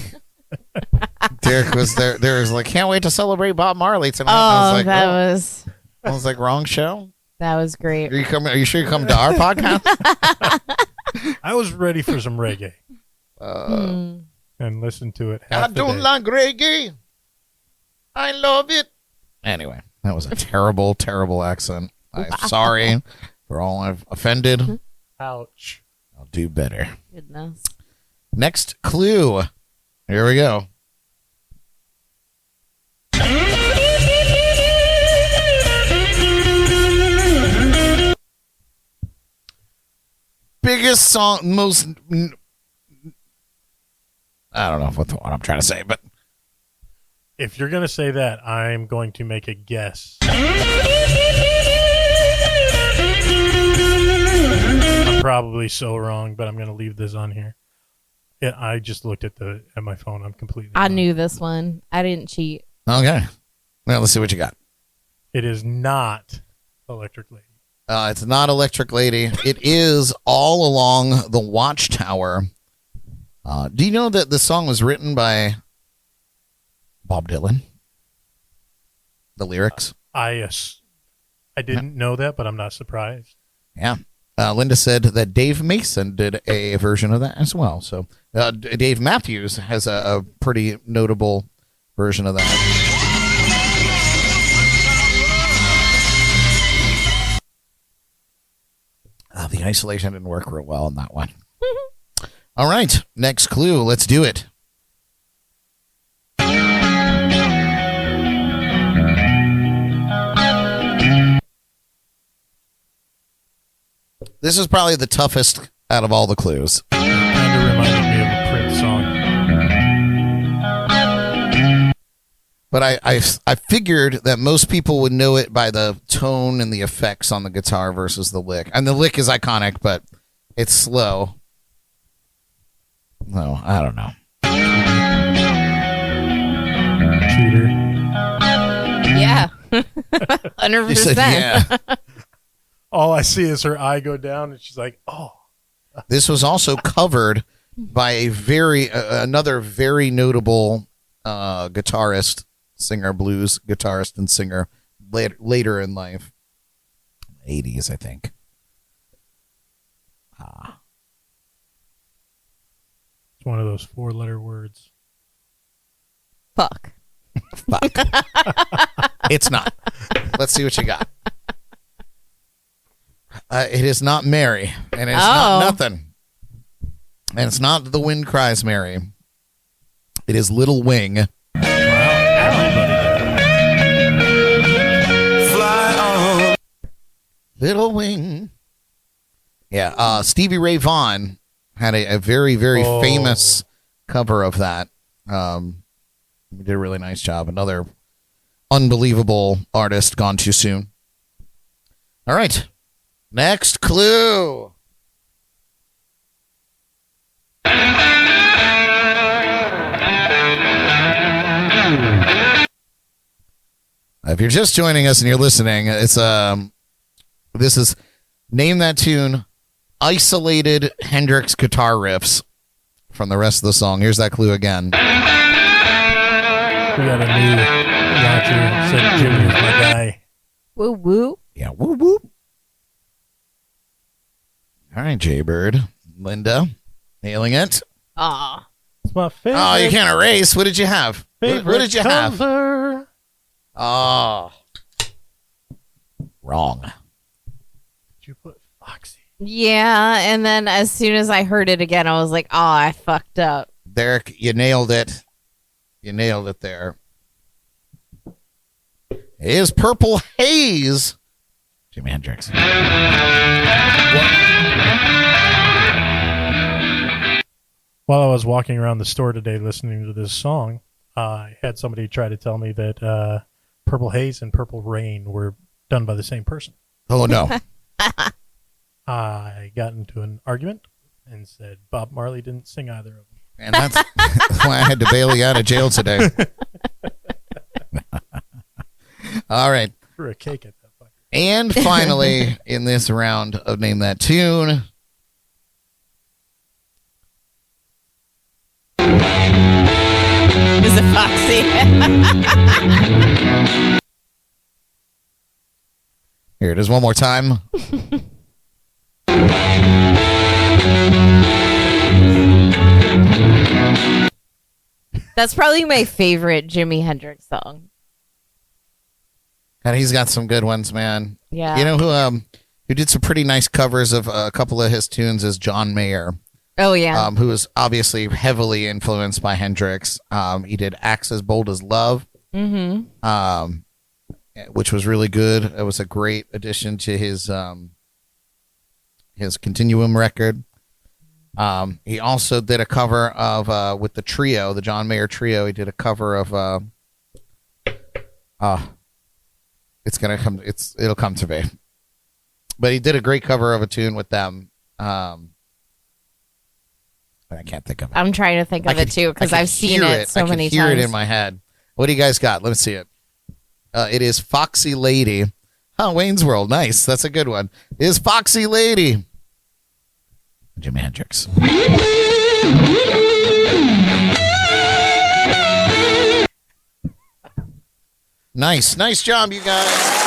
A: Derek was there. There was like, can't wait to celebrate Bob Marley tonight. I was like, wrong show.
C: That was great.
A: Are you coming? Are you sure you're coming to our podcast?
B: I was ready for some reggae and listen to it.
A: I don't like reggae. I love it. Anyway, that was a terrible, terrible accent. I'm sorry for all I've offended.
B: Ouch.
A: I'll do better.
C: Goodness.
A: Next clue. Here we go. Biggest song, most. I don't know what I'm trying to say, but.
B: If you're going to say that, I'm going to make a guess. I'm probably so wrong, but I'm going to leave this on here. Yeah, I just looked at my phone. I'm completely
C: I
B: wrong.
C: knew this one. I didn't cheat.
A: Okay. Well, let's see what you got.
B: It is not Electric Lady.
A: It's not Electric Lady. It is All Along the Watchtower. Do you know that the song was written by Bob Dylan? The lyrics?
B: I didn't know that, but I'm not surprised.
A: Yeah. Linda said that Dave Mason did a version of that as well. So Dave Matthews has a pretty notable version of that. The isolation didn't work real well on that one. All right. Next clue. Let's do it. This is probably the toughest out of all the clues.
B: Kind of reminded me of a Prince song.
A: But I figured that most people would know it by the tone and the effects on the guitar versus the lick. And the lick is iconic, but it's slow. No, I don't know.
B: Cheater.
C: Yeah. 100%.
A: You said, yeah.
B: All I see is her eye go down, and she's like, oh.
A: This was also covered by another very notable guitarist, singer, blues guitarist and singer later in life. 80s, I think.
B: It's one of those 4-letter words.
C: Fuck.
A: Fuck. It's not. Let's see what you got. It is not Mary, and it's not nothing. And it's not The Wind Cries Mary. It is Little Wing.
E: Fly on.
A: Little Wing. Yeah, Stevie Ray Vaughan had a very, very famous cover of that. He did a really nice job. Another unbelievable artist gone too soon. All right. Next clue. If you're just joining us and you're listening, it's this is Name That Tune, isolated Hendrix guitar riffs from the rest of the song. Here's that clue again.
B: We got a new watcher. Said Jimmy is my guy.
C: Woo woo.
A: Yeah, woo woo. All right, Jaybird. Linda, nailing it.
C: Aw.
B: It's my favorite.
A: Oh, you can't erase. What did you have? What did you have?
B: Color.
A: Oh. Wrong.
B: Did you put Foxy?
C: Yeah, and then as soon as I heard it again, I was like, oh, I fucked up.
A: Derek, you nailed it. You nailed it there. It is Purple Haze. Jimi Hendrix.
B: While I was walking around the store today listening to this song, I had somebody try to tell me that Purple Haze and Purple Rain were done by the same person.
A: Oh, no.
B: I got into an argument and said Bob Marley didn't sing either of them.
A: And that's why I had to bail you out of jail today. All right.
B: Threw a cake at that fucker.
A: And finally, in this round of Name That Tune,
C: Is it Foxy.
A: Here it is one more time.
C: That's probably my favorite Jimi Hendrix song.
A: And he's got some good ones, man.
C: Yeah.
A: You know who did some pretty nice covers of a couple of his tunes is John Mayer.
C: Oh, yeah.
A: Who was obviously heavily influenced by Hendrix. He did Axe as Bold as Love, which was really good. It was a great addition to his Continuum record. He also did a cover of with the trio, the John Mayer trio. He did a cover of it'll come to me. But he did a great cover of a tune with them. But I can't think of it.
C: I'm trying to think of it too because I've seen it so many times.
A: I can hear it in my head. What do you guys got? Let me see it. It is Foxy Lady. Oh, Wayne's World. Nice. That's a good one. It is Foxy Lady. Jimi Hendrix. Nice job, you guys.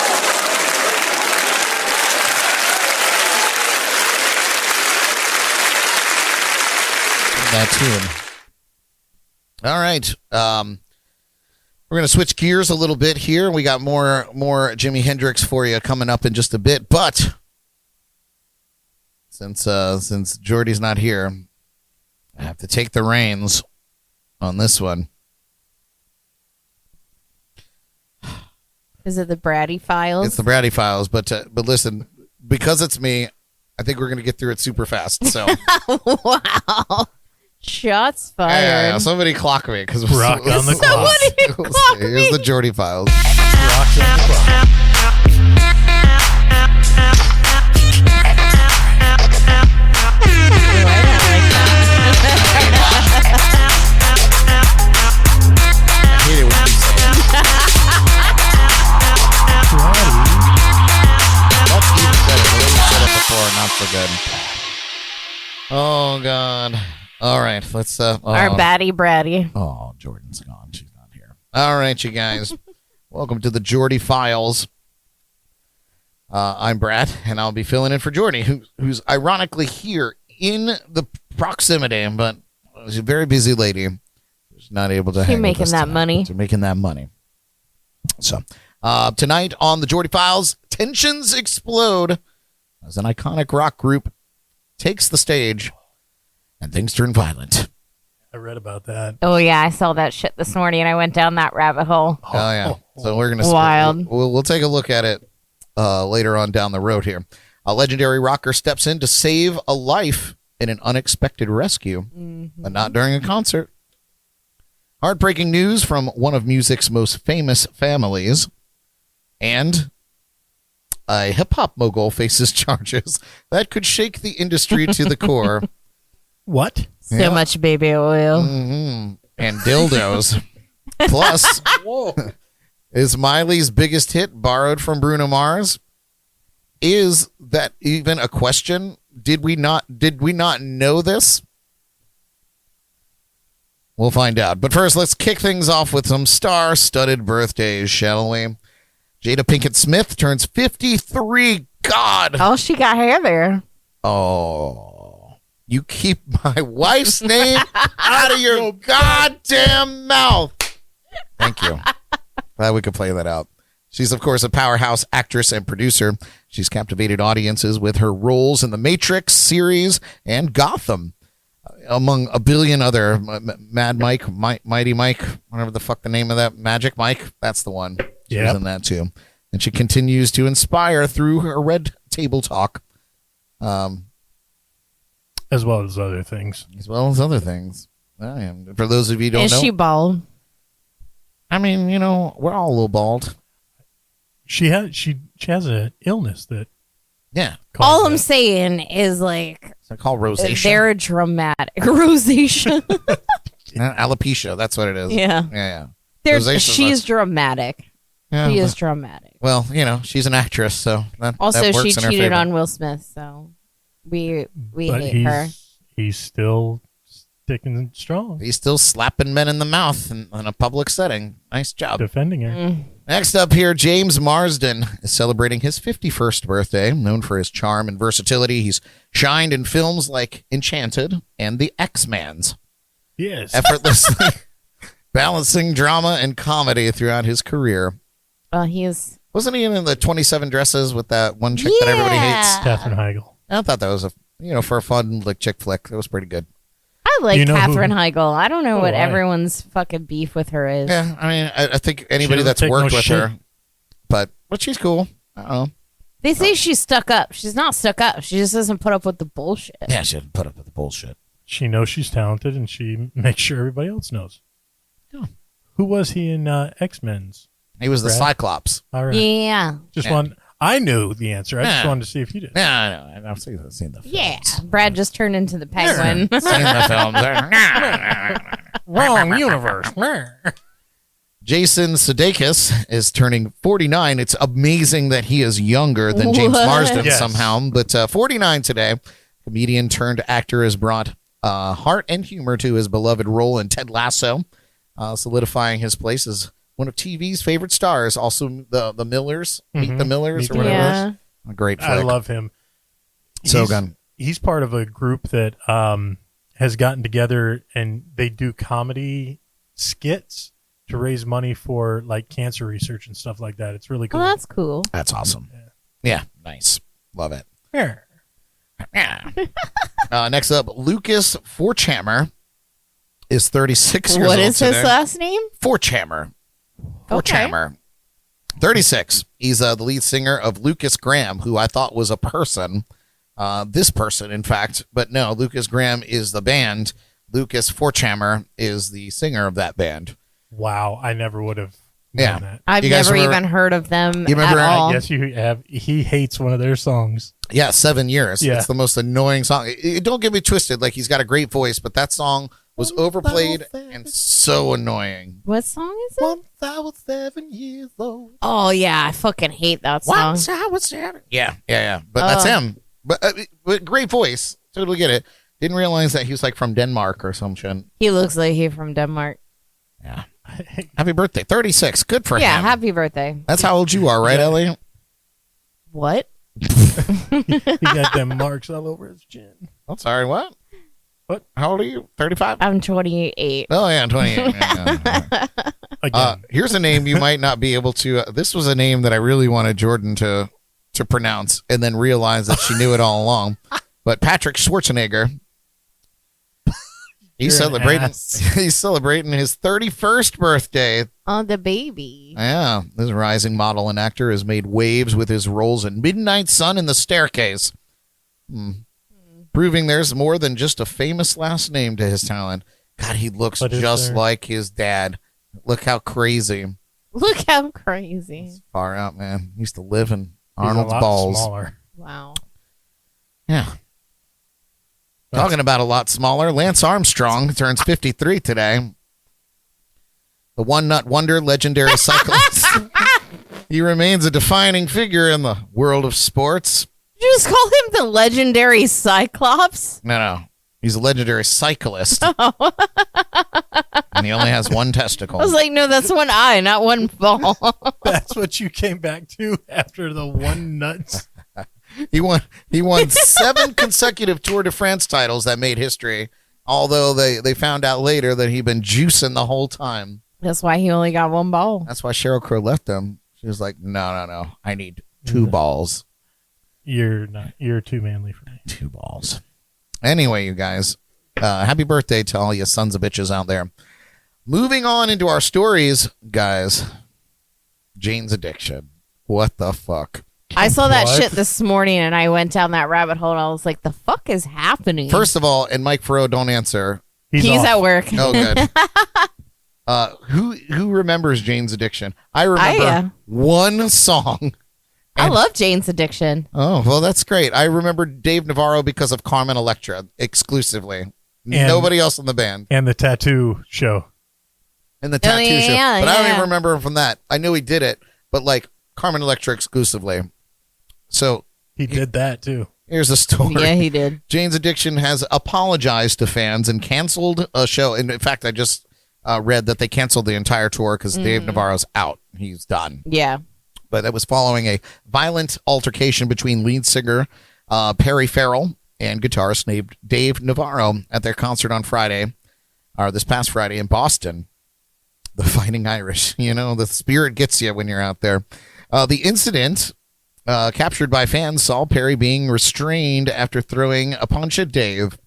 A: That tune. All right. We're going to switch gears a little bit here. We got more Jimi Hendrix for you coming up in just a bit, but since Jordy's not here, I have to take the reins on this one.
C: Is it the Bratty Files?
A: It's the Bratty Files, but listen, because it's me, I think we're going to get through it super fast. So
C: wow. Shots fired.
A: Yeah, somebody clock me because
B: Rock on the clock.
A: Here's the Jordyn Files.
B: Rock on the clock.
A: I hate it when you say it. That's even better. The way you said it before, not so good. Oh God. All right, let's
C: our batty bratty.
A: Oh, Jordan's gone. She's not here. All right, you guys. Welcome to the Jordyn Files. I'm Brad, and I'll be filling in for Jordyn, who's ironically here in the proximity, but she's a very busy lady. She's not able to hang with
C: making
A: us
C: that
A: tonight.
C: money.
A: She's making that money. So, tonight on the Jordyn Files, tensions explode as an iconic rock group takes the stage and things turn violent.
B: I read about that.
C: Oh yeah, I saw that shit this morning and I went down that rabbit hole.
A: Oh yeah. So we're gonna
C: wild.
A: We'll take a look at it later on down the road here. A legendary rocker steps in to save a life in an unexpected rescue, but not during a concert. Heartbreaking news from one of music's most famous families, and a hip-hop mogul faces charges that could shake the industry to the core.
B: What?
C: So much baby oil.
A: Mm-hmm. And dildos. Plus, is Miley's biggest hit borrowed from Bruno Mars? Is that even a question? Did we not know this? We'll find out. But first, let's kick things off with some star-studded birthdays, shall we? Jada Pinkett Smith turns 53. God.
C: Oh, she got hair there.
A: Oh. You keep my wife's name out of your goddamn mouth. Thank you. Glad we could play that out. She's, of course, a powerhouse actress and producer. She's captivated audiences with her roles in The Matrix series and Gotham, among a billion other. Mad Mike, Mighty Mike, whatever the fuck the name of that. Magic Mike, that's the one. She was in that, too. And she continues to inspire through her Red Table Talk.
B: As well as other things.
A: For those of you who don't know.
C: Is she bald?
A: I mean, we're all a little bald.
B: She has an illness that.
A: Yeah.
C: All I'm saying is like.
A: It's called rosacea.
C: They're dramatic. Rosacea.
A: Alopecia. That's what it is.
C: Yeah.
A: Yeah.
C: She's dramatic.
A: Yeah,
C: she is dramatic.
A: Well, she's an actress, so that
C: also
A: that works
C: she
A: in her
C: cheated
A: favor.
C: on Will Smith, so we hate her.
B: He's still Sticking strong.
A: He's still slapping men in the mouth in a public setting. Nice job.
B: Defending her.
A: Next up here, James Marsden is celebrating his 51st birthday. Known for his charm and versatility, he's shined in films like Enchanted and The X-Mans.
B: Yes.
A: Effortlessly balancing drama and comedy throughout his career.
C: Well,
A: Wasn't he in the 27 Dresses with that one chick that everybody hates?
B: Katherine Heigl.
A: I thought that was for a fun like chick flick. It was pretty good.
C: I like
B: You know
C: Katherine
B: who-
C: Heigl. I don't know what
B: why?
C: everyone's fucking beef with her is.
A: Yeah, I mean, I think anybody
B: doesn't
A: that's
B: take
A: worked
B: no
A: with
B: shit.
A: her, but she's cool. I don't know.
C: They say she's stuck up. She's not stuck up. She just doesn't put up with the bullshit.
A: Yeah, she didn't put up with the bullshit.
B: She knows she's talented, and she makes sure everybody else knows.
A: Yeah.
B: Who was he in X-Men's?
A: He was the
B: Brad?
A: Cyclops.
B: All right.
C: Yeah.
B: I knew the answer. I just
A: Yeah.
B: wanted to see if you did.
A: Yeah, I know. I've seen the films.
C: Yeah. Brad just turned into the penguin.
A: Seen the films.
B: Wrong universe.
A: Jason Sudeikis is turning 49. It's amazing that he is younger than James
C: What?
A: Marsden
B: Yes.
A: somehow, but 49 today. Comedian turned actor has brought heart and humor to his beloved role in Ted Lasso, solidifying his place as one of TV's favorite stars. Also, the Millers, Meet the Millers,
B: Meet
A: or
B: the
A: whatever.
C: Yeah.
A: It is. A great flick.
B: I love him.
A: So good.
B: He's part of a group that has gotten together, and they do comedy skits to raise money for like cancer research and stuff like that. It's really cool.
C: Oh, that's cool.
A: That's awesome. Yeah, nice. Love it.
B: Yeah.
A: Yeah. Next up, Lucas Forchhammer is 36 years old
C: What is his
A: today.
C: last name?
A: Forchhammer.
C: Okay.
A: Forchhammer. 36. He's the lead singer of Lucas Graham, who I thought was a person. This person, in fact. But no, Lucas Graham is the band. Lucas Forchhammer is the singer of that band.
B: Wow, I never would have known
A: Yeah.
B: that.
C: I've
A: You guys
C: never
A: remember-
C: even heard of them
A: You remember-
C: at all.
B: Yes, you have. He hates one of their songs.
A: Yeah, 7 years.
B: Yeah.
A: It's the most annoying song. Don't get me twisted. Like, he's got a great voice, but that song was overplayed and so annoying.
C: What song is it?
A: Once I was 7 years old.
C: Oh, yeah. I fucking hate that song.
A: Once I was 7. Yeah. But that's him. But great voice. Totally get it. Didn't realize that he was like from Denmark or some shit.
C: He looks like he's from Denmark.
A: Yeah. Happy birthday. 36. Good for
C: Yeah,
A: him.
C: happy birthday.
A: That's how old you are, right, Ellie?
C: What?
B: He got them marks all over his chin.
A: I'm sorry, what?
B: What?
A: How old are you? 35?
C: I'm 28.
A: Oh, yeah, 28. Yeah.
B: Again,
A: Here's a name you might not be able to. This was a name that I really wanted Jordyn to pronounce, and then realized that she knew it all along. But Patrick Schwarzenegger, he's
B: You're an
A: celebrating.
B: ass.
A: He's celebrating his 31st birthday.
C: Oh, the baby.
A: Yeah, this rising model and actor has made waves with his roles in Midnight Sun and The Staircase, proving there's more than just a famous last name to his talent. God, he looks
B: But is
A: just
B: there?
A: like his dad. Look how crazy.
C: Look how crazy.
A: Far out, man. He used to live in
B: he's
A: Arnold's
B: a lot
A: balls.
B: smaller.
C: Wow.
A: Yeah. Talking about a lot smaller, Lance Armstrong turns 53 today. The one nut wonder, legendary cyclist. He remains a defining figure in the world of sports.
C: Did you just call him the legendary Cyclops?
A: No. He's a legendary cyclist. And he only has one testicle.
C: I was like, no, that's one eye, not one ball.
B: That's what you came back to after the one nuts.
A: He won 7 consecutive Tour de France titles that made history. Although they found out later that he'd been juicing the whole time.
C: That's why he only got one ball.
A: That's why Sheryl Crow left him. She was like, no. I need 2 balls.
B: You're too manly for me.
A: 2 balls. Anyway, you guys, happy birthday to all you sons of bitches out there. Moving on into our stories, guys. Jane's addiction. What the fuck?
C: I saw that
B: What?
C: shit this morning and I went down that rabbit hole and I was like, the fuck is happening?
A: First of all, and Mike Farrow, don't answer.
C: He's
B: off.
C: at work.
A: Oh, good. Who remembers Jane's addiction? I remember one song.
C: I love Jane's addiction.
A: Oh, well, that's great. I remember Dave Navarro because of Carmen Electra exclusively.
B: And-
A: Nobody else in the band.
B: And the tattoo show.
A: And the tattoo show.
C: yeah,
A: But I don't
C: yeah.
A: even remember him from that. I knew he did it, but like Carmen Electra exclusively. So,
B: He did that too.
A: Here's the story.
C: Yeah, he did.
A: Jane's Addiction has apologized to fans and canceled a show. And in fact, I just read that they canceled the entire tour because Dave Navarro's out. He's done.
C: Yeah.
A: But that was following a violent altercation between lead singer Perry Farrell and guitarist named Dave Navarro at their concert on Friday, or this past Friday in Boston. The Fighting Irish, the spirit gets you when you're out there. The incident captured by fans saw Perry being restrained after throwing a punch at Dave.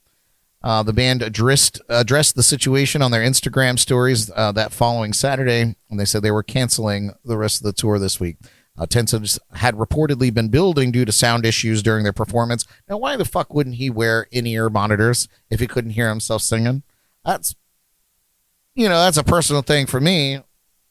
A: The band addressed the situation on their Instagram stories that following Saturday, and they said they were canceling the rest of the tour this week. Tensions had reportedly been building due to sound issues during their performance. Now, why the fuck wouldn't he wear in-ear monitors if he couldn't hear himself singing? That's a personal thing for me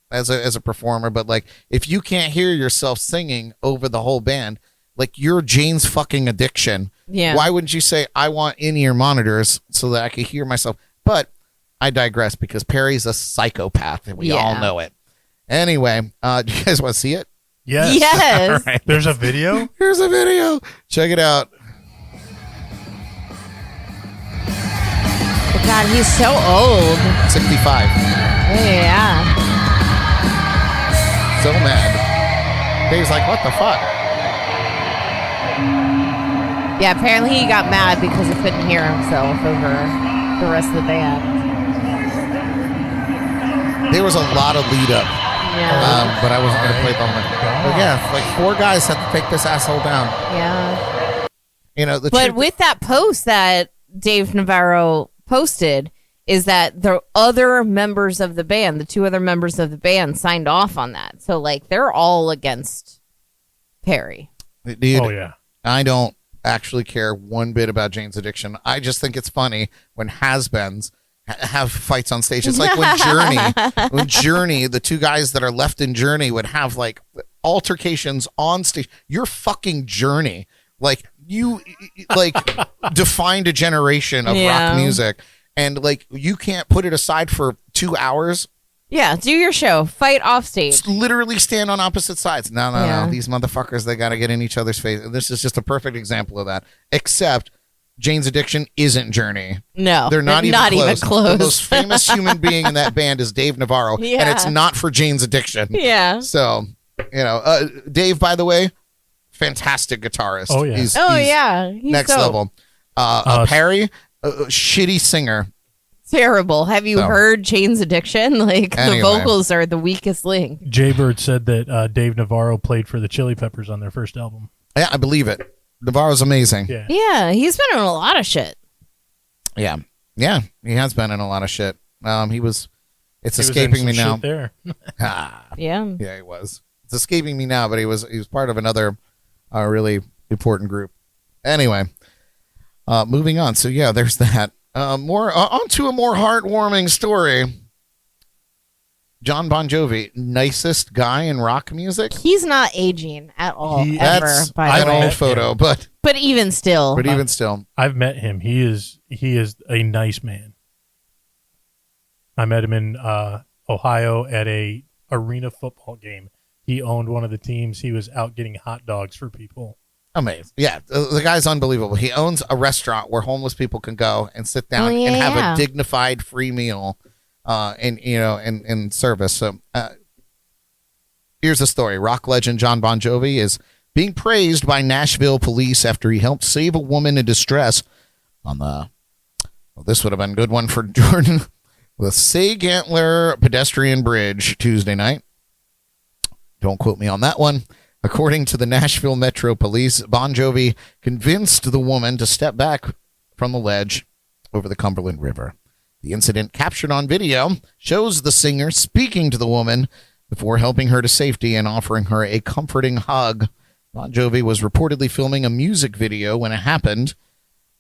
A: as a performer. But like, if you can't hear yourself singing over the whole band, like you're Jane's fucking Addiction.
C: Yeah.
A: Why wouldn't you say, I want in-ear monitors so that I can hear myself? But I digress because Perry's a psychopath and we all know it. Anyway, do you guys want to see it?
B: Yes.
C: Yes.
A: All right.
B: There's a video?
A: Here's a video. Check it out.
C: Oh, God, he's so old.
A: 65.
C: Yeah.
A: So mad. Dave's like, what the fuck?
C: Yeah, apparently he got mad because he couldn't hear himself over the rest of the band.
A: There was a lot of lead up.
C: Yeah.
A: But I wasn't going to play the whole thing. But yeah, like 4 guys had to take this asshole down.
C: Yeah.
A: The
C: But
A: truth-
C: with that post that Dave Navarro posted, is that the other members of the band, the 2 other members of the band, signed off on that. So, like, they're all against Perry.
A: Dude,
B: Oh, yeah.
A: I don't actually care one bit about Jane's Addiction. I just think it's funny when has-beens have fights on stage. It's like when Journey, the 2 guys that are left in Journey would have like altercations on stage. You're fucking Journey. Like you like defined a generation of rock music, and like you can't put it aside for 2 hours.
C: Yeah, do your show. Fight off stage.
A: Literally stand on opposite sides. No. These motherfuckers, they got to get in each other's face. This is just a perfect example of that. Except Jane's Addiction isn't Journey.
C: No,
A: they're not even close.
C: close.
A: The most famous human being in that band is Dave Navarro, and it's not for Jane's Addiction.
C: Yeah.
A: So, Dave, by the way, fantastic guitarist.
B: Oh, yeah.
A: He's
C: He's
A: next
C: dope.
A: level. Perry, shitty singer.
C: Terrible. Have you heard Jane's Addiction? Like,
A: Anyway.
C: the vocals are the weakest link.
B: Jaybird said that Dave Navarro played for the Chili Peppers on their first album.
A: Yeah, I believe it. Navarro's amazing.
B: Yeah.
C: Yeah, he's been in a lot of shit.
A: Yeah, he has been in a lot of shit. It's
B: He was
A: escaping
B: in
A: me
B: some
A: now.
B: shit there.
C: Yeah.
A: Yeah, he was. It's escaping me now, but he was part of another really important group. Anyway, moving on. So yeah, there's that. On to a more heartwarming story. John Bon Jovi, nicest guy in rock music.
C: He's not aging at all, ever,
A: That's
C: by
A: an
C: the way.
A: old photo, but
C: Even still.
A: even still,
B: I've met him. He is a nice man. I met him in Ohio at a arena football game. He owned one of the teams. He was out getting hot dogs for people.
A: amazing. Yeah, the guy's unbelievable. He owns a restaurant where homeless people can go and sit down and have a dignified free meal, in service. So here's the story. Rock legend John Bon Jovi is being praised by Nashville police after he helped save a woman in distress on this would have been a good one for Jordyn, the Sagantler pedestrian bridge Tuesday night. Don't quote me on that one. According to the Nashville Metro Police, Bon Jovi convinced the woman to step back from the ledge over the Cumberland River. The incident, captured on video, shows the singer speaking to the woman before helping her to safety and offering her a comforting hug. Bon Jovi was reportedly filming a music video when it happened,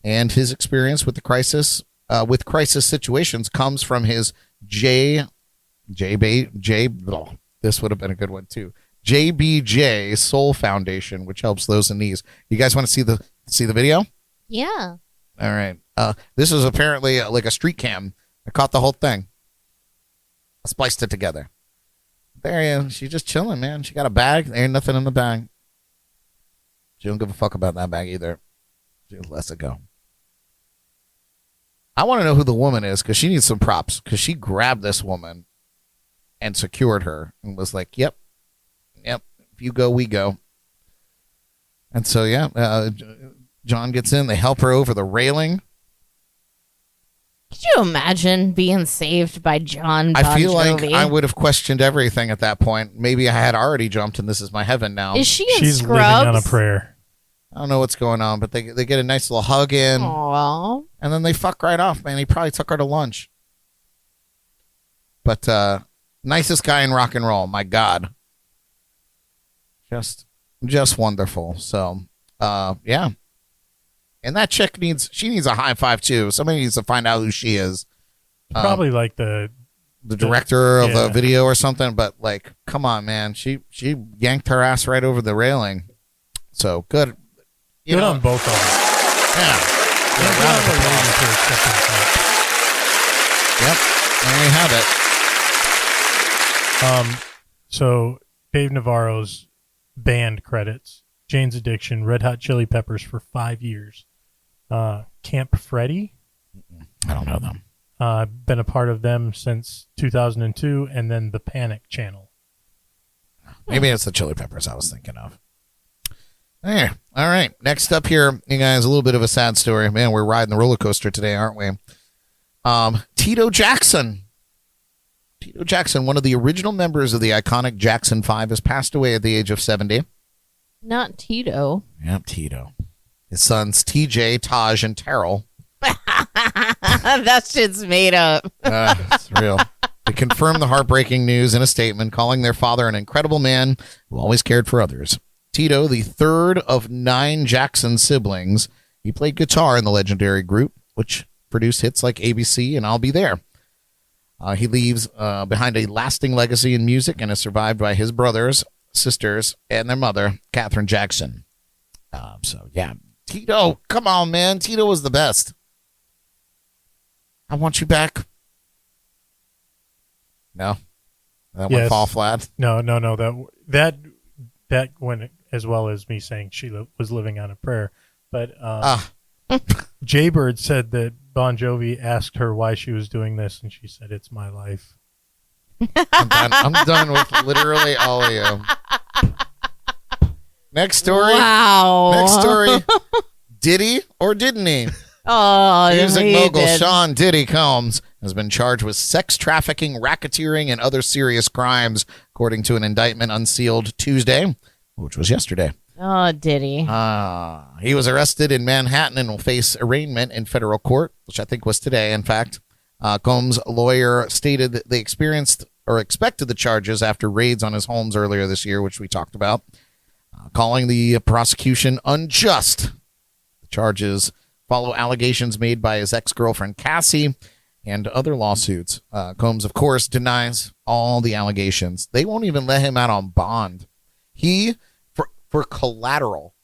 A: and his experience with the crisis situations comes from his this would have been a good one too. JBJ Soul Foundation, which helps those in need. You guys want to see the video?
C: Yeah.
A: All right. This is apparently like a street cam. I caught the whole thing. I spliced it together. There you go. She's just chilling, man. She got a bag. There ain't nothing in the bag. She don't give a fuck about that bag either. Dude, let's go. I want to know who the woman is because she needs some props because she grabbed this woman and secured her and was like, yep. If you go, we go. And so, John gets in. They help her over the railing.
C: Could you imagine being saved by John Bon
A: I feel like
C: Jovi?
A: I would have questioned everything at that point. Maybe I had already jumped and this is my heaven now.
C: Is she in
B: She's
C: Scrubs?
B: living on a prayer.
A: I don't know what's going on, but they get a nice little hug in.
C: Aww.
A: And then they fuck right off, man. He probably took her to lunch. But nicest guy in rock and roll, my God. Just wonderful. So, yeah. And that chick needs a high five too. Somebody needs to find out who she is.
B: Probably like the
A: director of
B: yeah.
A: a video or something. But like, come on, man. She yanked her ass right over the railing. So good.
B: good on both of them.
A: Yeah.
B: And good on the lady for accepting that.
A: Yep. There you have it.
B: So Dave Navarro's band credits: Jane's Addiction, Red Hot Chili Peppers for 5 years, Camp Freddy.
A: I don't know them.
B: Been a part of them since 2002, and then the Panic Channel.
A: Maybe it's the Chili Peppers I was thinking of. There. All right. Next up here, you guys, a little bit of a sad story. Man, we're riding the roller coaster today, aren't we? Tito Jackson. Tito Jackson, one of the original members of the iconic Jackson 5, has passed away at the age of 70.
C: Not Tito.
A: Yep, Tito. His sons, TJ, Taj, and Terrell.
C: That shit's made up.
A: It's real. They confirmed the heartbreaking news in a statement, calling their father an incredible man who always cared for others. Tito, the third of 9 Jackson siblings, he played guitar in the legendary group, which produced hits like ABC and I'll Be There. He leaves behind a lasting legacy in music and is survived by his brothers, sisters, and their mother, Katherine Jackson. So, yeah. Tito, come on, man. Tito was the best. I want you back. No? That
B: Yes.
A: one fall flat?
B: No. That went as well as me saying she was living on a prayer. But Jaybird said that Bon Jovi asked her why she was doing this, and she said, "It's my life."
A: I'm done with literally all of you. Next story.
C: Wow.
A: Next story. Did he or didn't he?
C: Oh,
A: Music
C: he
A: mogul
C: did.
A: Sean Diddy Combs has been charged with sex trafficking, racketeering, and other serious crimes, according to an indictment unsealed Tuesday, which was yesterday.
C: Oh, did he?
A: He was arrested in Manhattan and will face arraignment in federal court, which I think was today, in fact. Combs' lawyer stated that they experienced or expected the charges after raids on his homes earlier this year, which we talked about, calling the prosecution unjust. The charges follow allegations made by his ex-girlfriend Cassie and other lawsuits. Combs, of course, denies all the allegations. They won't even let him out on bond. For collateral,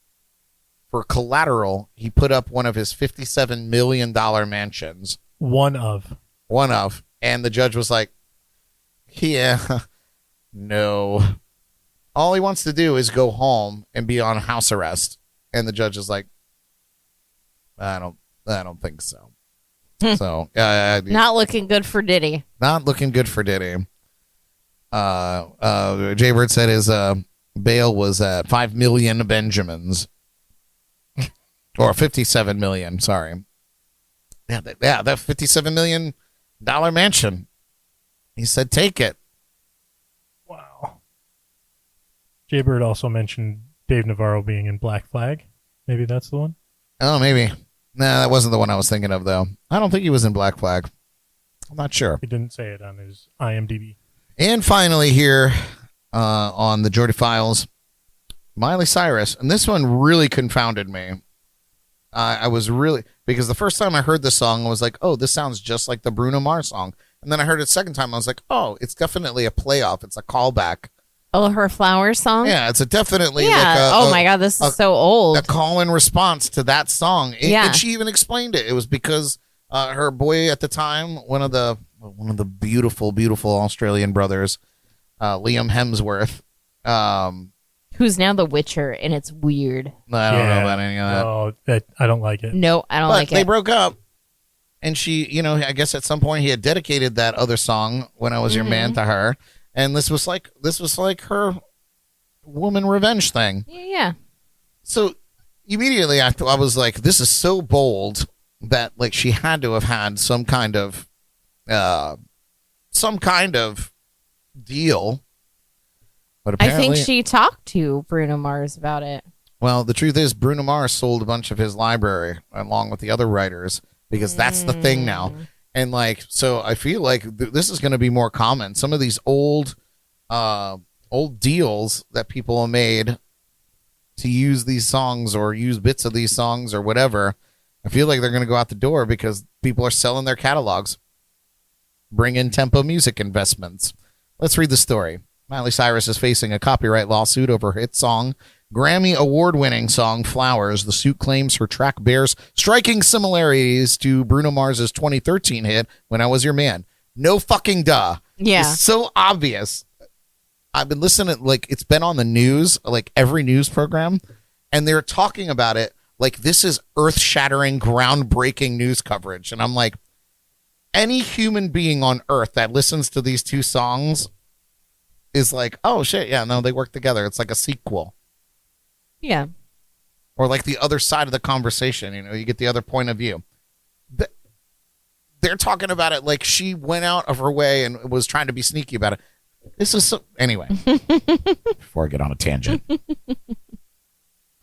A: he put up one of his $57 million mansions.
B: One of.
A: And the judge was like, yeah, no. All he wants to do is go home and be on house arrest. And the judge is like, I don't think so. So,
C: Not looking good for Diddy.
A: not looking good for Diddy. Jaybird said his bail was at 5 million Benjamins. Or 57 million, sorry. Yeah, that $57 million mansion. He said, take it.
B: Wow. Jaybird also mentioned Dave Navarro being in Black Flag. Maybe that's the one?
A: Oh, maybe. Nah, that wasn't the one I was thinking of, though. I don't think he was in Black Flag. I'm not sure.
B: He didn't say it on his IMDb.
A: And finally here on the Jordyn Files, Miley Cyrus. And this one really confounded me. I was really... Because the first time I heard this song, I was like, oh, this sounds just like the Bruno Mars song. And then I heard it second time, I was like, oh, it's definitely a playoff. It's a callback.
C: Oh, her Flowers song?
A: Yeah, it's definitely
C: Yeah.
A: like a...
C: Oh, my God, this is so old.
A: A call in response to that song.
C: Yeah.
A: And she even explained it. It was because her boy at the time, one of the beautiful, beautiful Australian brothers, Liam Hemsworth,
C: who's now the Witcher, and it's weird.
A: I don't know about any of that.
B: Oh, I don't like it.
C: No, I don't
A: But
C: like
A: they
C: it.
A: broke up. And she, I guess at some point he had dedicated that other song, When I Was Your Man, to her. And this was like her woman revenge thing.
C: Yeah.
A: So immediately I was like, this is so bold that like she had to have had some kind of deal. But
C: I
A: apparently,
C: think she talked to Bruno Mars about it.
A: well, the truth is Bruno Mars sold a bunch of his library along with the other writers because that's the thing now. And like, so I feel like this is going to be more common. Some of these old deals that people have made to use these songs or use bits of these songs or whatever, I feel like they're going to go out the door because people are selling their catalogs. Bring in tempo music investments. Let's read the story. Miley Cyrus is facing a copyright lawsuit over her hit song, Grammy award-winning song Flowers. The suit claims her track bears striking similarities to Bruno Mars's 2013 hit, When I Was Your Man. No fucking duh.
C: Yeah.
A: It's so obvious. I've been listening, like, it's been on the news, like every news program, and they're talking about it like this is earth-shattering, groundbreaking news coverage. And I'm like, any human being on earth that listens to these two songs is like, oh, shit, yeah, no, they work together. It's like a sequel.
C: Yeah.
A: Or like the other side of the conversation, you get the other point of view. They're talking about it like she went out of her way and was trying to be sneaky about it. This is so... Anyway, before I get on a tangent.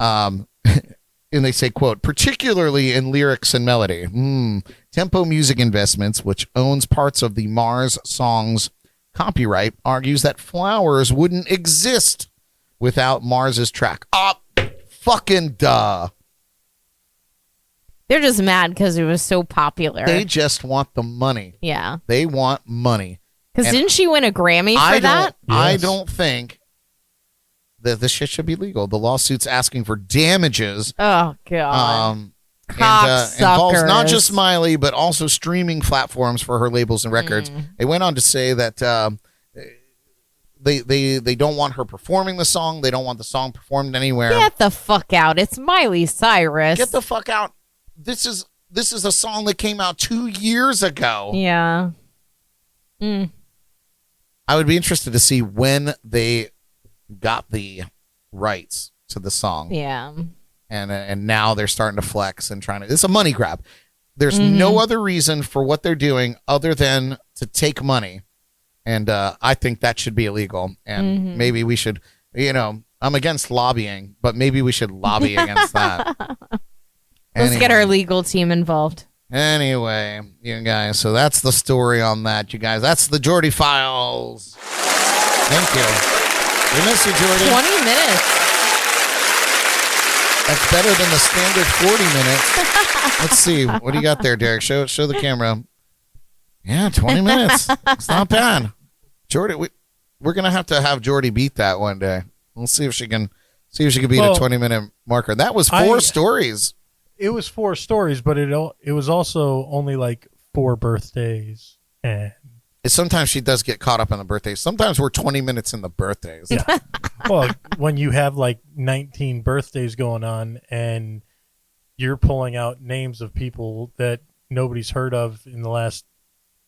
A: And they say, quote, particularly in lyrics and melody. Tempo Music Investments, which owns parts of the Mars song's copyright, argues that Flowers wouldn't exist without Mars's track. Fucking duh.
C: They're just mad because it was so popular.
A: They just want the money.
C: Yeah.
A: They want money.
C: Because
A: And
C: didn't she win a Grammy for
A: I
C: that?
A: I
B: Yes.
A: don't think that this shit should be legal. The lawsuit's asking for damages.
C: Oh, God.
A: And involves not
C: Cocksuckers.
A: just Miley, but also streaming platforms for her labels and records. They went on to say that they don't want her performing the song. They don't want the song performed anywhere.
C: Get the fuck out. It's Miley Cyrus.
A: Get the fuck out. This is a song that came out 2 years ago.
C: Yeah.
A: I would be interested to see when they got the rights to the song.
C: Yeah.
A: And now they're starting to flex and trying to... It's a money grab. There's no other reason for what they're doing other than to take money. And I think that should be illegal. And maybe we should... I'm against lobbying, but maybe we should lobby against that.
C: Let's get our legal team involved.
A: Anyway, you guys, so that's the story on that, you guys. That's the Jordyn Files. Thank you. We miss you, Jordyn.
C: 20 minutes.
A: That's better than the standard 40 minutes. Let's see. What do you got there, Derek? Show the camera. Yeah, 20 minutes. It's not bad. Jordyn, we're going to have Jordyn beat that one day. We'll see if she can beat a 20-minute marker. That was 4 stories.
B: It was 4 stories, but it was also only like 4 birthdays. And
A: Sometimes she does get caught up in the birthdays. Sometimes we're 20 minutes in the birthdays.
B: yeah. Well, when you have like 19 birthdays going on and you're pulling out names of people that nobody's heard of in the last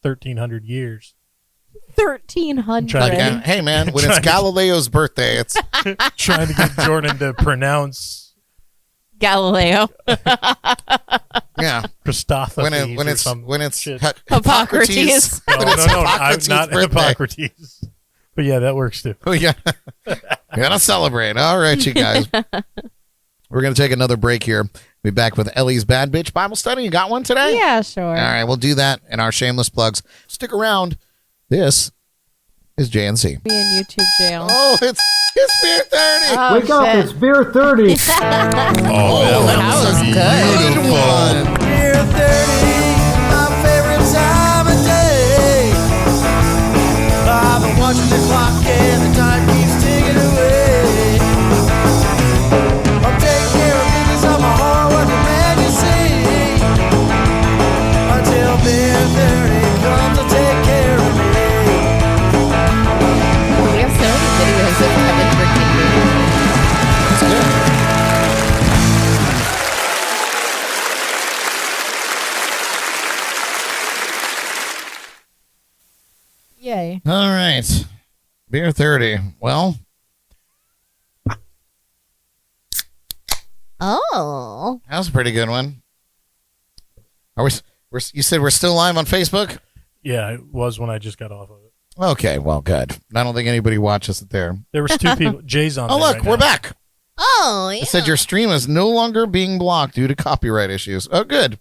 B: 1,300 years.
C: 1,300.
A: Like, hey, man, when it's Galileo's birthday, it's...
B: Trying to get Jordyn to pronounce
C: Galileo.
A: Yeah.
B: Christophany
A: when it's
B: shit.
C: Hippocrates.
B: No,
A: when it's Hippocrates'
B: not
A: birthday.
B: Hippocrates. But yeah, that works too.
A: We gotta celebrate. All right, you guys. We're gonna take another break here. Be back with Elly's Bad Bitch Bible Study. You got one today?
C: Yeah, sure.
A: All right, we'll do that in our shameless plugs. Stick around. This is JNC.
C: Be in YouTube jail.
A: Oh, it's Beer 30.
C: Oh,
F: Wake up,
C: shit.
F: it's beer 30.
C: That was good.
A: Good one.
H: Beer 30, my favorite time of day. I've been watching the clock and the time keeps ticking away. I'm taking care of business, I'm a hard-working man, you see. Until beer 30 comes to take care of me.
C: We have so many videos of Kevin drinking beer. Yay.
A: All right. Beer 30. Well,
C: Oh.
A: that was a pretty good one. Are we? You said we're still live on Facebook?
B: Yeah, it was when I just got off of it.
A: Okay, well, good. I don't think anybody watches it there.
B: There was 2 people. Jay's on
A: Oh,
B: there
A: look,
B: right
A: we're
B: now.
A: back.
C: Oh, yeah.
A: It said your stream is no longer being blocked due to copyright issues. Oh, good.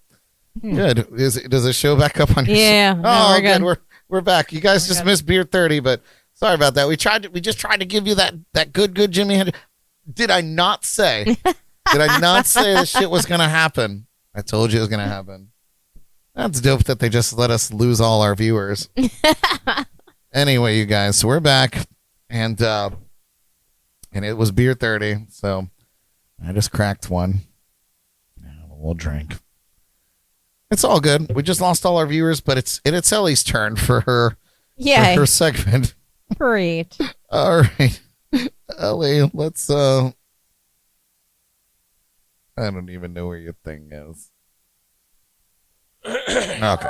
A: Good. Does it show back up on your
C: Yeah,
A: Oh,
C: no, we're good.
A: We're back. You guys just missed Beer 30, but sorry about that. We just tried to give you that good Jimi Hendrix. Did I not say? Did I not say this shit was going to happen? I told you it was going to happen. That's dope that they just let us lose all our viewers. Anyway, you guys, so we're back, and it was Beer 30, so I just cracked one. We'll drink. It's all good. We just lost all our viewers, but it's Elly's turn for her segment.
C: Great.
A: All right, Elly, let's. I don't even know where your thing is. Okay.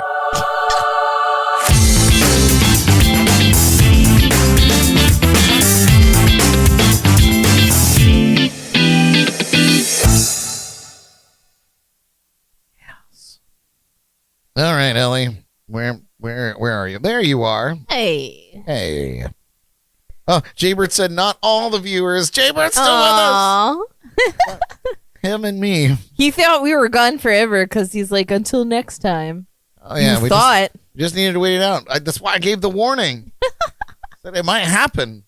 A: All right, Elly. Where are you? There you are.
C: Hey.
A: Hey. Oh, Jaybird said not all the viewers. Jaybird's still
C: Aww.
A: with us. Him and me.
C: He thought we were gone forever because he's like, until next time.
A: Oh yeah,
C: you
A: we
C: thought.
A: just needed to wait it out. That's why I gave the warning. Said it might happen.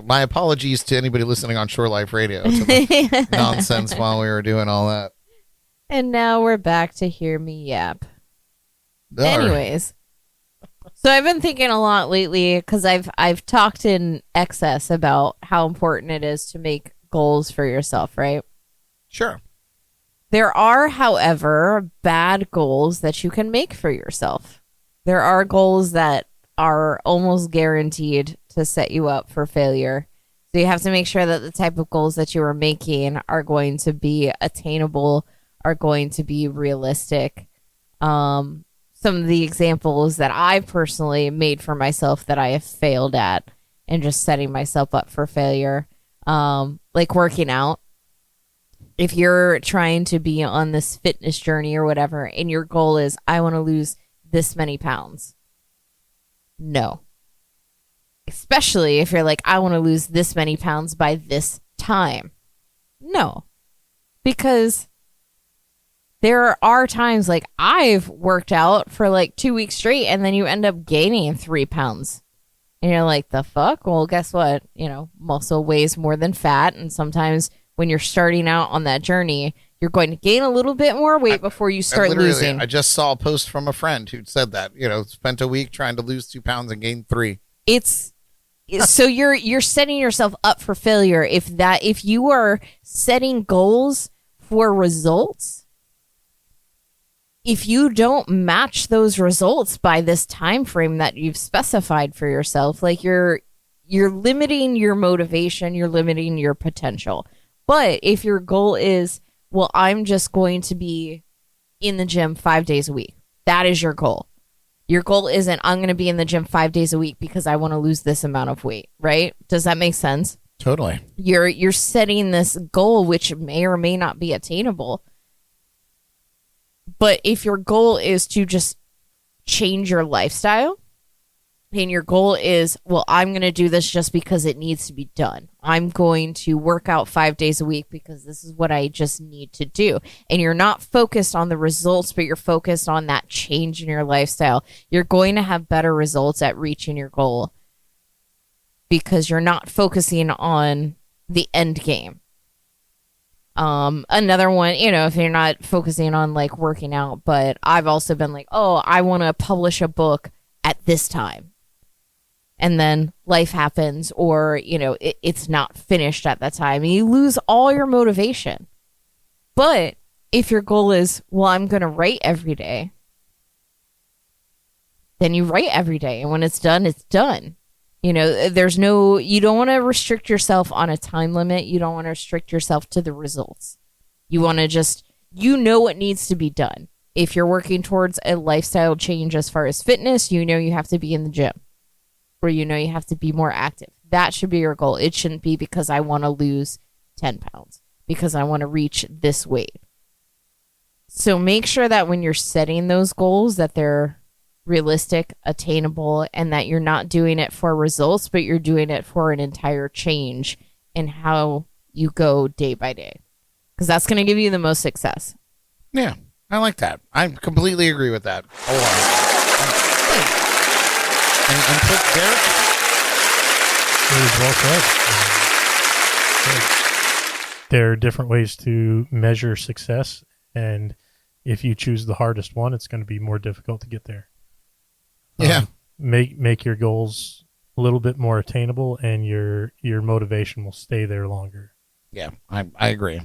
A: My apologies to anybody listening on Shore Life Radio to the nonsense while we were doing all that.
C: And now we're back to hear me yap.
A: All right.
C: Anyways, so I've been thinking a lot lately because I've talked in excess about how important it is to make goals for yourself, right?
A: Sure.
C: There are, however, bad goals that you can make for yourself. There are goals that are almost guaranteed to set you up for failure. So you have to make sure that the type of goals that you are making are going to be attainable, are going to be realistic. Some of the examples that I've personally made for myself that I have failed at and just setting myself up for failure, like working out. If you're trying to be on this fitness journey or whatever, and your goal is, I want to lose this many pounds. No. Especially if you're like, I want to lose this many pounds by this time. No. Because there are times like I've worked out for like 2 weeks straight and then you end up gaining 3 pounds. And you're like, the fuck? Well, guess what? Muscle weighs more than fat. And sometimes when you're starting out on that journey, you're going to gain a little bit more weight before you start losing.
A: I just saw a post from a friend who said that, spent a week trying to lose 2 pounds and gained 3.
C: So you're setting yourself up for failure if you are setting goals for results. If you don't match those results by this time frame that you've specified for yourself, like you're limiting your motivation, you're limiting your potential. But if your goal is, well, I'm just going to be in the gym 5 days a week, that is your goal. Your goal isn't, I'm going to be in the gym 5 days a week because I want to lose this amount of weight, right? Does that make sense?
A: Totally.
C: You're setting this goal, which may or may not be attainable. But if your goal is to just change your lifestyle, and your goal is, well, I'm going to do this just because it needs to be done. I'm going to work out 5 days a week because this is what I just need to do. And you're not focused on the results, but you're focused on that change in your lifestyle. You're going to have better results at reaching your goal because you're not focusing on the end game. Another one, if you're not focusing on like working out, but I've also been like, oh, I want to publish a book at this time. And then life happens or, it's not finished at that time. And you lose all your motivation. But if your goal is, well, I'm going to write every day, then you write every day. And when it's done, it's done. You don't want to restrict yourself on a time limit. You don't want to restrict yourself to the results. You want to just, what needs to be done. If you're working towards a lifestyle change as far as fitness, you know you have to be in the gym, or you know you have to be more active. That should be your goal. It shouldn't be because I want to lose 10 pounds, because I want to reach this weight. So make sure that when you're setting those goals that they're realistic, attainable, and that you're not doing it for results, but you're doing it for an entire change in how you go day by day. Because that's going to give you the most success.
A: Yeah, I like that. I completely agree with that. Hold on. And put Derek.
B: It was well said. There are different ways to measure success, and if you choose the hardest one, it's going to be more difficult to get there.
A: Yeah.
B: Make your goals a little bit more attainable, and your motivation will stay there longer.
A: Yeah, I agree.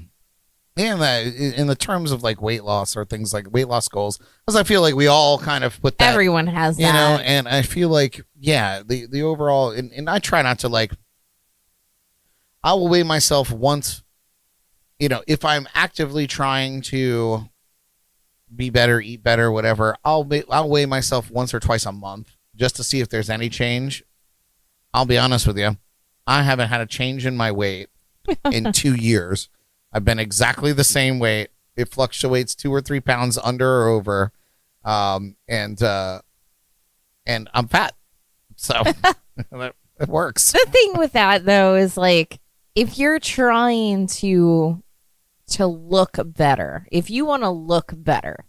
A: And in the terms of like weight loss or things like weight loss goals, because I feel like we all kind of put that.
C: Everyone has that.
A: You know, and I feel like, yeah, the overall, and I try not to like, I will weigh myself once, you know, if I'm actively trying to be better, eat better, whatever, I'll weigh myself once or twice a month just to see if there's any change. I'll be honest with you. I haven't had a change in my weight in 2 years. I've been exactly the same weight. It fluctuates 2 or 3 pounds under or over. And I'm fat. So it works.
C: The thing with that, though, is like, if you're trying to look better, if you want to look better,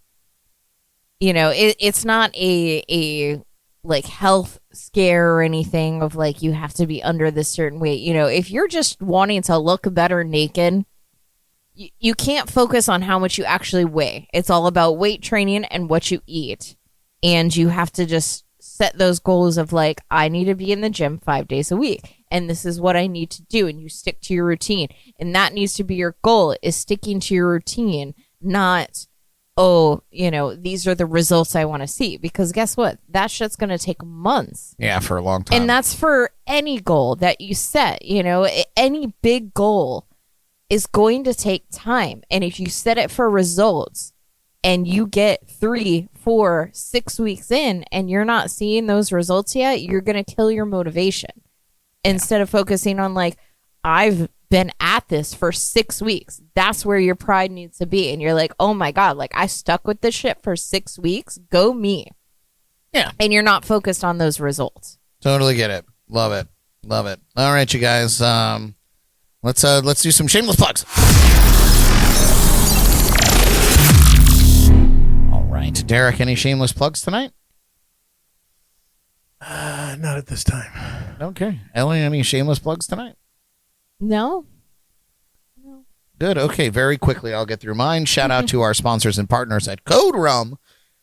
C: you know, it's not a like health scare or anything of like you have to be under this certain weight. You know, if you're just wanting to look better naked, you can't focus on how much you actually weigh. It's all about weight training and what you eat. And you have to just set those goals of like, I need to be in the gym 5 days a week. And this is what I need to do. And you stick to your routine. And that needs to be your goal, is sticking to your routine, not, oh, you know, these are the results I want to see. Because guess what? That shit's going to take months.
A: Yeah, for a long time.
C: And that's for any goal that you set. You know, any big goal is going to take time. And if you set it for results and you get 3, 4, 6 weeks in and you're not seeing those results yet, you're going to kill your motivation. Instead of focusing on like, I've been at this for 6 weeks. That's where your pride needs to be. And you're like, oh my God, like I stuck with this shit for 6 weeks. Go me.
A: Yeah.
C: And you're not focused on those results.
A: Totally get it. Love it. Love it. All right, you guys. Let's do some shameless plugs. All right, Derek, any shameless plugs tonight?
B: Not at this time.
A: Okay. Elly, any shameless plugs tonight?
C: No.
A: Good. Okay, very quickly, I'll get through mine. Shout out to our sponsors and partners at Code Rum,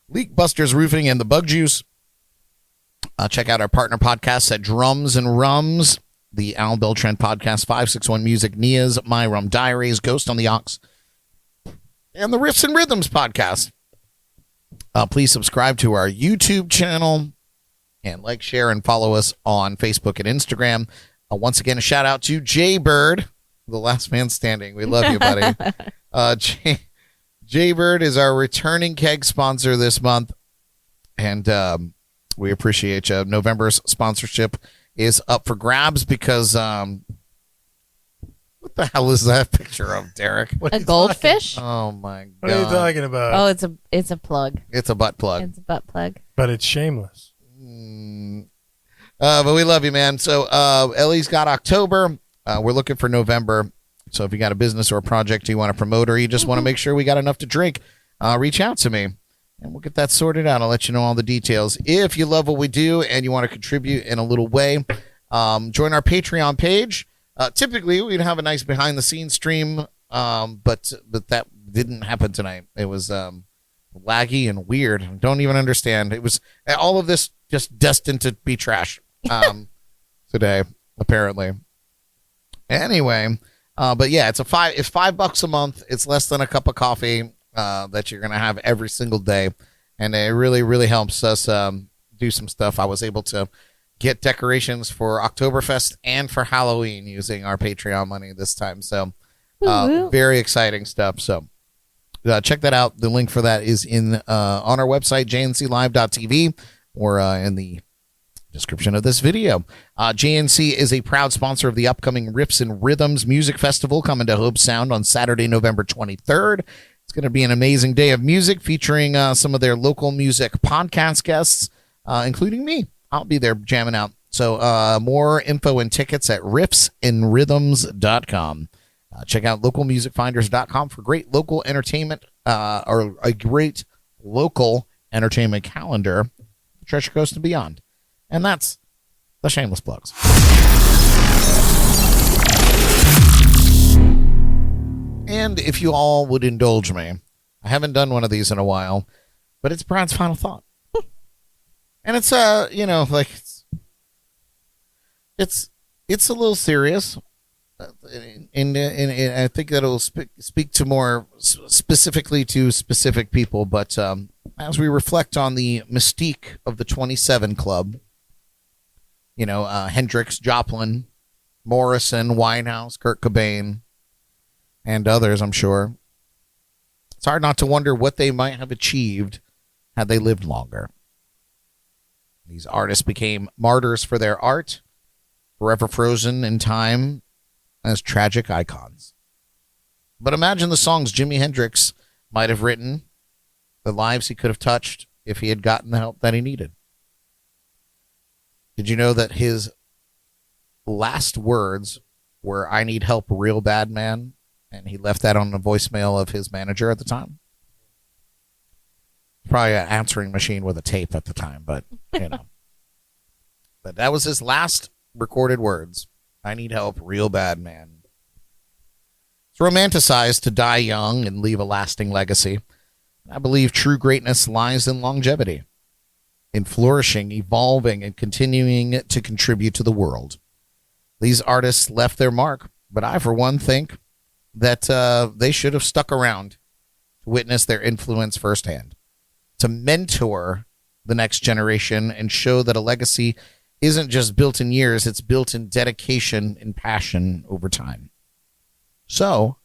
A: Leak Busters Roofing, and the Bug Juice. Check out our partner podcasts at Drums and Rums, the Al Beltran Podcast, 561 Music, Nia's My Rum Diaries, Ghost on the Ox, and the Riffs and Rhythms Podcast. Please subscribe to our YouTube channel and like, share, and follow us on Facebook and Instagram. Once again, a shout out to Jaybird, the last man standing. We love you, buddy. Jaybird is our returning keg sponsor this month, and we appreciate you. November's sponsorship is up for grabs because what the hell is that picture of, Derek?
B: What are
C: A
B: you
C: goldfish?
A: Oh my god!
B: What are you talking about?
C: Oh, it's a plug.
A: It's a butt plug.
C: It's a butt plug.
B: But it's shameless.
A: But we love you, man. So Elly's got October. We're looking for November. So if you got a business or a project you want to promote, or you just want to make sure we got enough to drink, reach out to me and we'll get that sorted out. I'll let you know all the details. If you love what we do and you want to contribute in a little way, join our Patreon page. Typically, we'd have a nice behind the scenes stream, but that didn't happen tonight. It was laggy and weird. I don't even understand. It was all of this just destined to be trash today, apparently. Anyway, but yeah, it's $5 a month. It's less than a cup of coffee that you're gonna have every single day, and it really, really helps us do some stuff. I was able to get decorations for Oktoberfest and for Halloween using our Patreon money this time. So very exciting stuff. So check that out. The link for that is in on our website, jnclive.tv, or in the description of this video. JNC is a proud sponsor of the upcoming Riffs and Rhythms Music Festival coming to Hope Sound on Saturday, November 23rd. It's going to be an amazing day of music featuring some of their local music podcast guests, including me. I'll be there jamming out. So more info and tickets at riffsandrhythms.com. Check out localmusicfinders.com for great local entertainment or a great local entertainment calendar, Treasure Coast and beyond. And that's the shameless plugs. And if you all would indulge me, I haven't done one of these in a while, but it's Brad's final thought. And it's like it's a little serious, and I think that it'll speak to more specifically to specific people. But as we reflect on the mystique of the 27 Club, Hendrix, Joplin, Morrison, Winehouse, Kurt Cobain, and others, I'm sure, it's hard not to wonder what they might have achieved had they lived longer. These artists became martyrs for their art, forever frozen in time as tragic icons. But imagine the songs Jimi Hendrix might have written, the lives he could have touched if he had gotten the help that he needed. Did you know that his last words were, "I need help real bad, man"? And he left that on the voicemail of his manager at the time. Probably an answering machine with a tape at the time, but, But that was his last recorded words. "I need help real bad, man." It's romanticized to die young and leave a lasting legacy. I believe true greatness lies in longevity, in flourishing, evolving, and continuing to contribute to the world. These artists left their mark, but I, for one, think that they should have stuck around to witness their influence firsthand, to mentor the next generation and show that a legacy isn't just built in years, it's built in dedication and passion over time. So,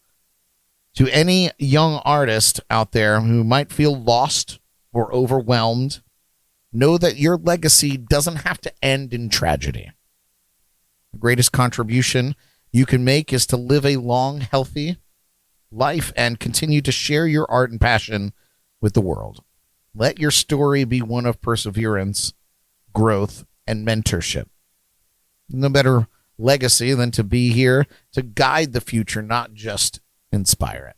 A: to any young artist out there who might feel lost or overwhelmed, know that your legacy doesn't have to end in tragedy. The greatest contribution you can make is to live a long, healthy life and continue to share your art and passion with the world. Let your story be one of perseverance, growth, and mentorship. No better legacy than to be here to guide the future, not just inspire it.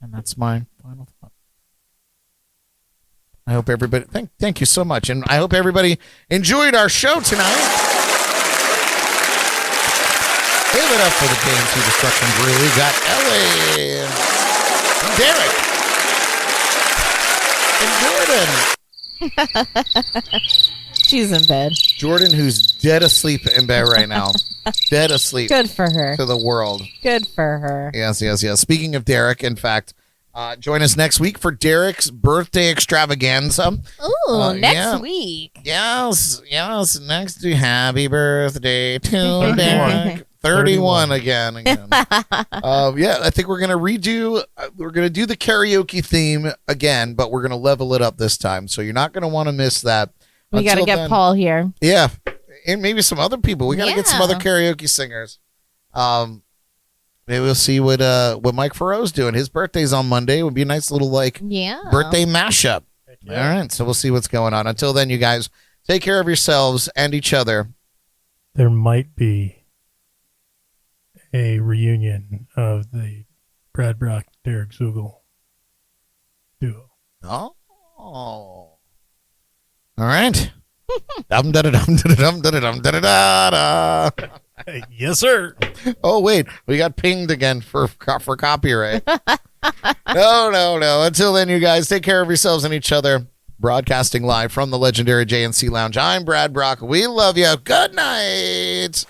A: And that's my final thought. I hope everybody, thank you so much. And I hope everybody enjoyed our show tonight. Give it up for the KMC Destruction Brew. We got Elly and Derek and Jordyn.
C: She's in bed.
A: Jordyn, who's dead asleep in bed right now. Dead asleep.
C: Good for her.
A: To the world.
C: Good for her.
A: Yes. Speaking of Derek, in fact, join us next week for Derek's birthday extravaganza.
C: Ooh, next week.
A: Yes. Next week. Happy birthday to Derek. 31 again. I think we're going to do the karaoke theme again, but we're going to level it up this time. So you're not going to want to miss that.
C: We got to get Paul here.
A: Yeah. And maybe some other people. We got to get some other karaoke singers. Maybe we'll see what Mike Farrow's doing. His birthday's on Monday. It would be a nice little birthday mashup. Yeah. All right. So we'll see what's going on. Until then, you guys take care of yourselves and each other.
B: There might be a reunion of the Brad Brock, Derek Zugel duo.
A: Oh. All right. Dum-da-da-dum-da-da-dum-da-da-dum-da-da-da-da.
B: Yes, sir.
A: Oh, wait. We got pinged again for copyright. No. Until then, you guys, take care of yourselves and each other. Broadcasting live from the legendary JNC Lounge. I'm Brad Brock. We love you. Good night.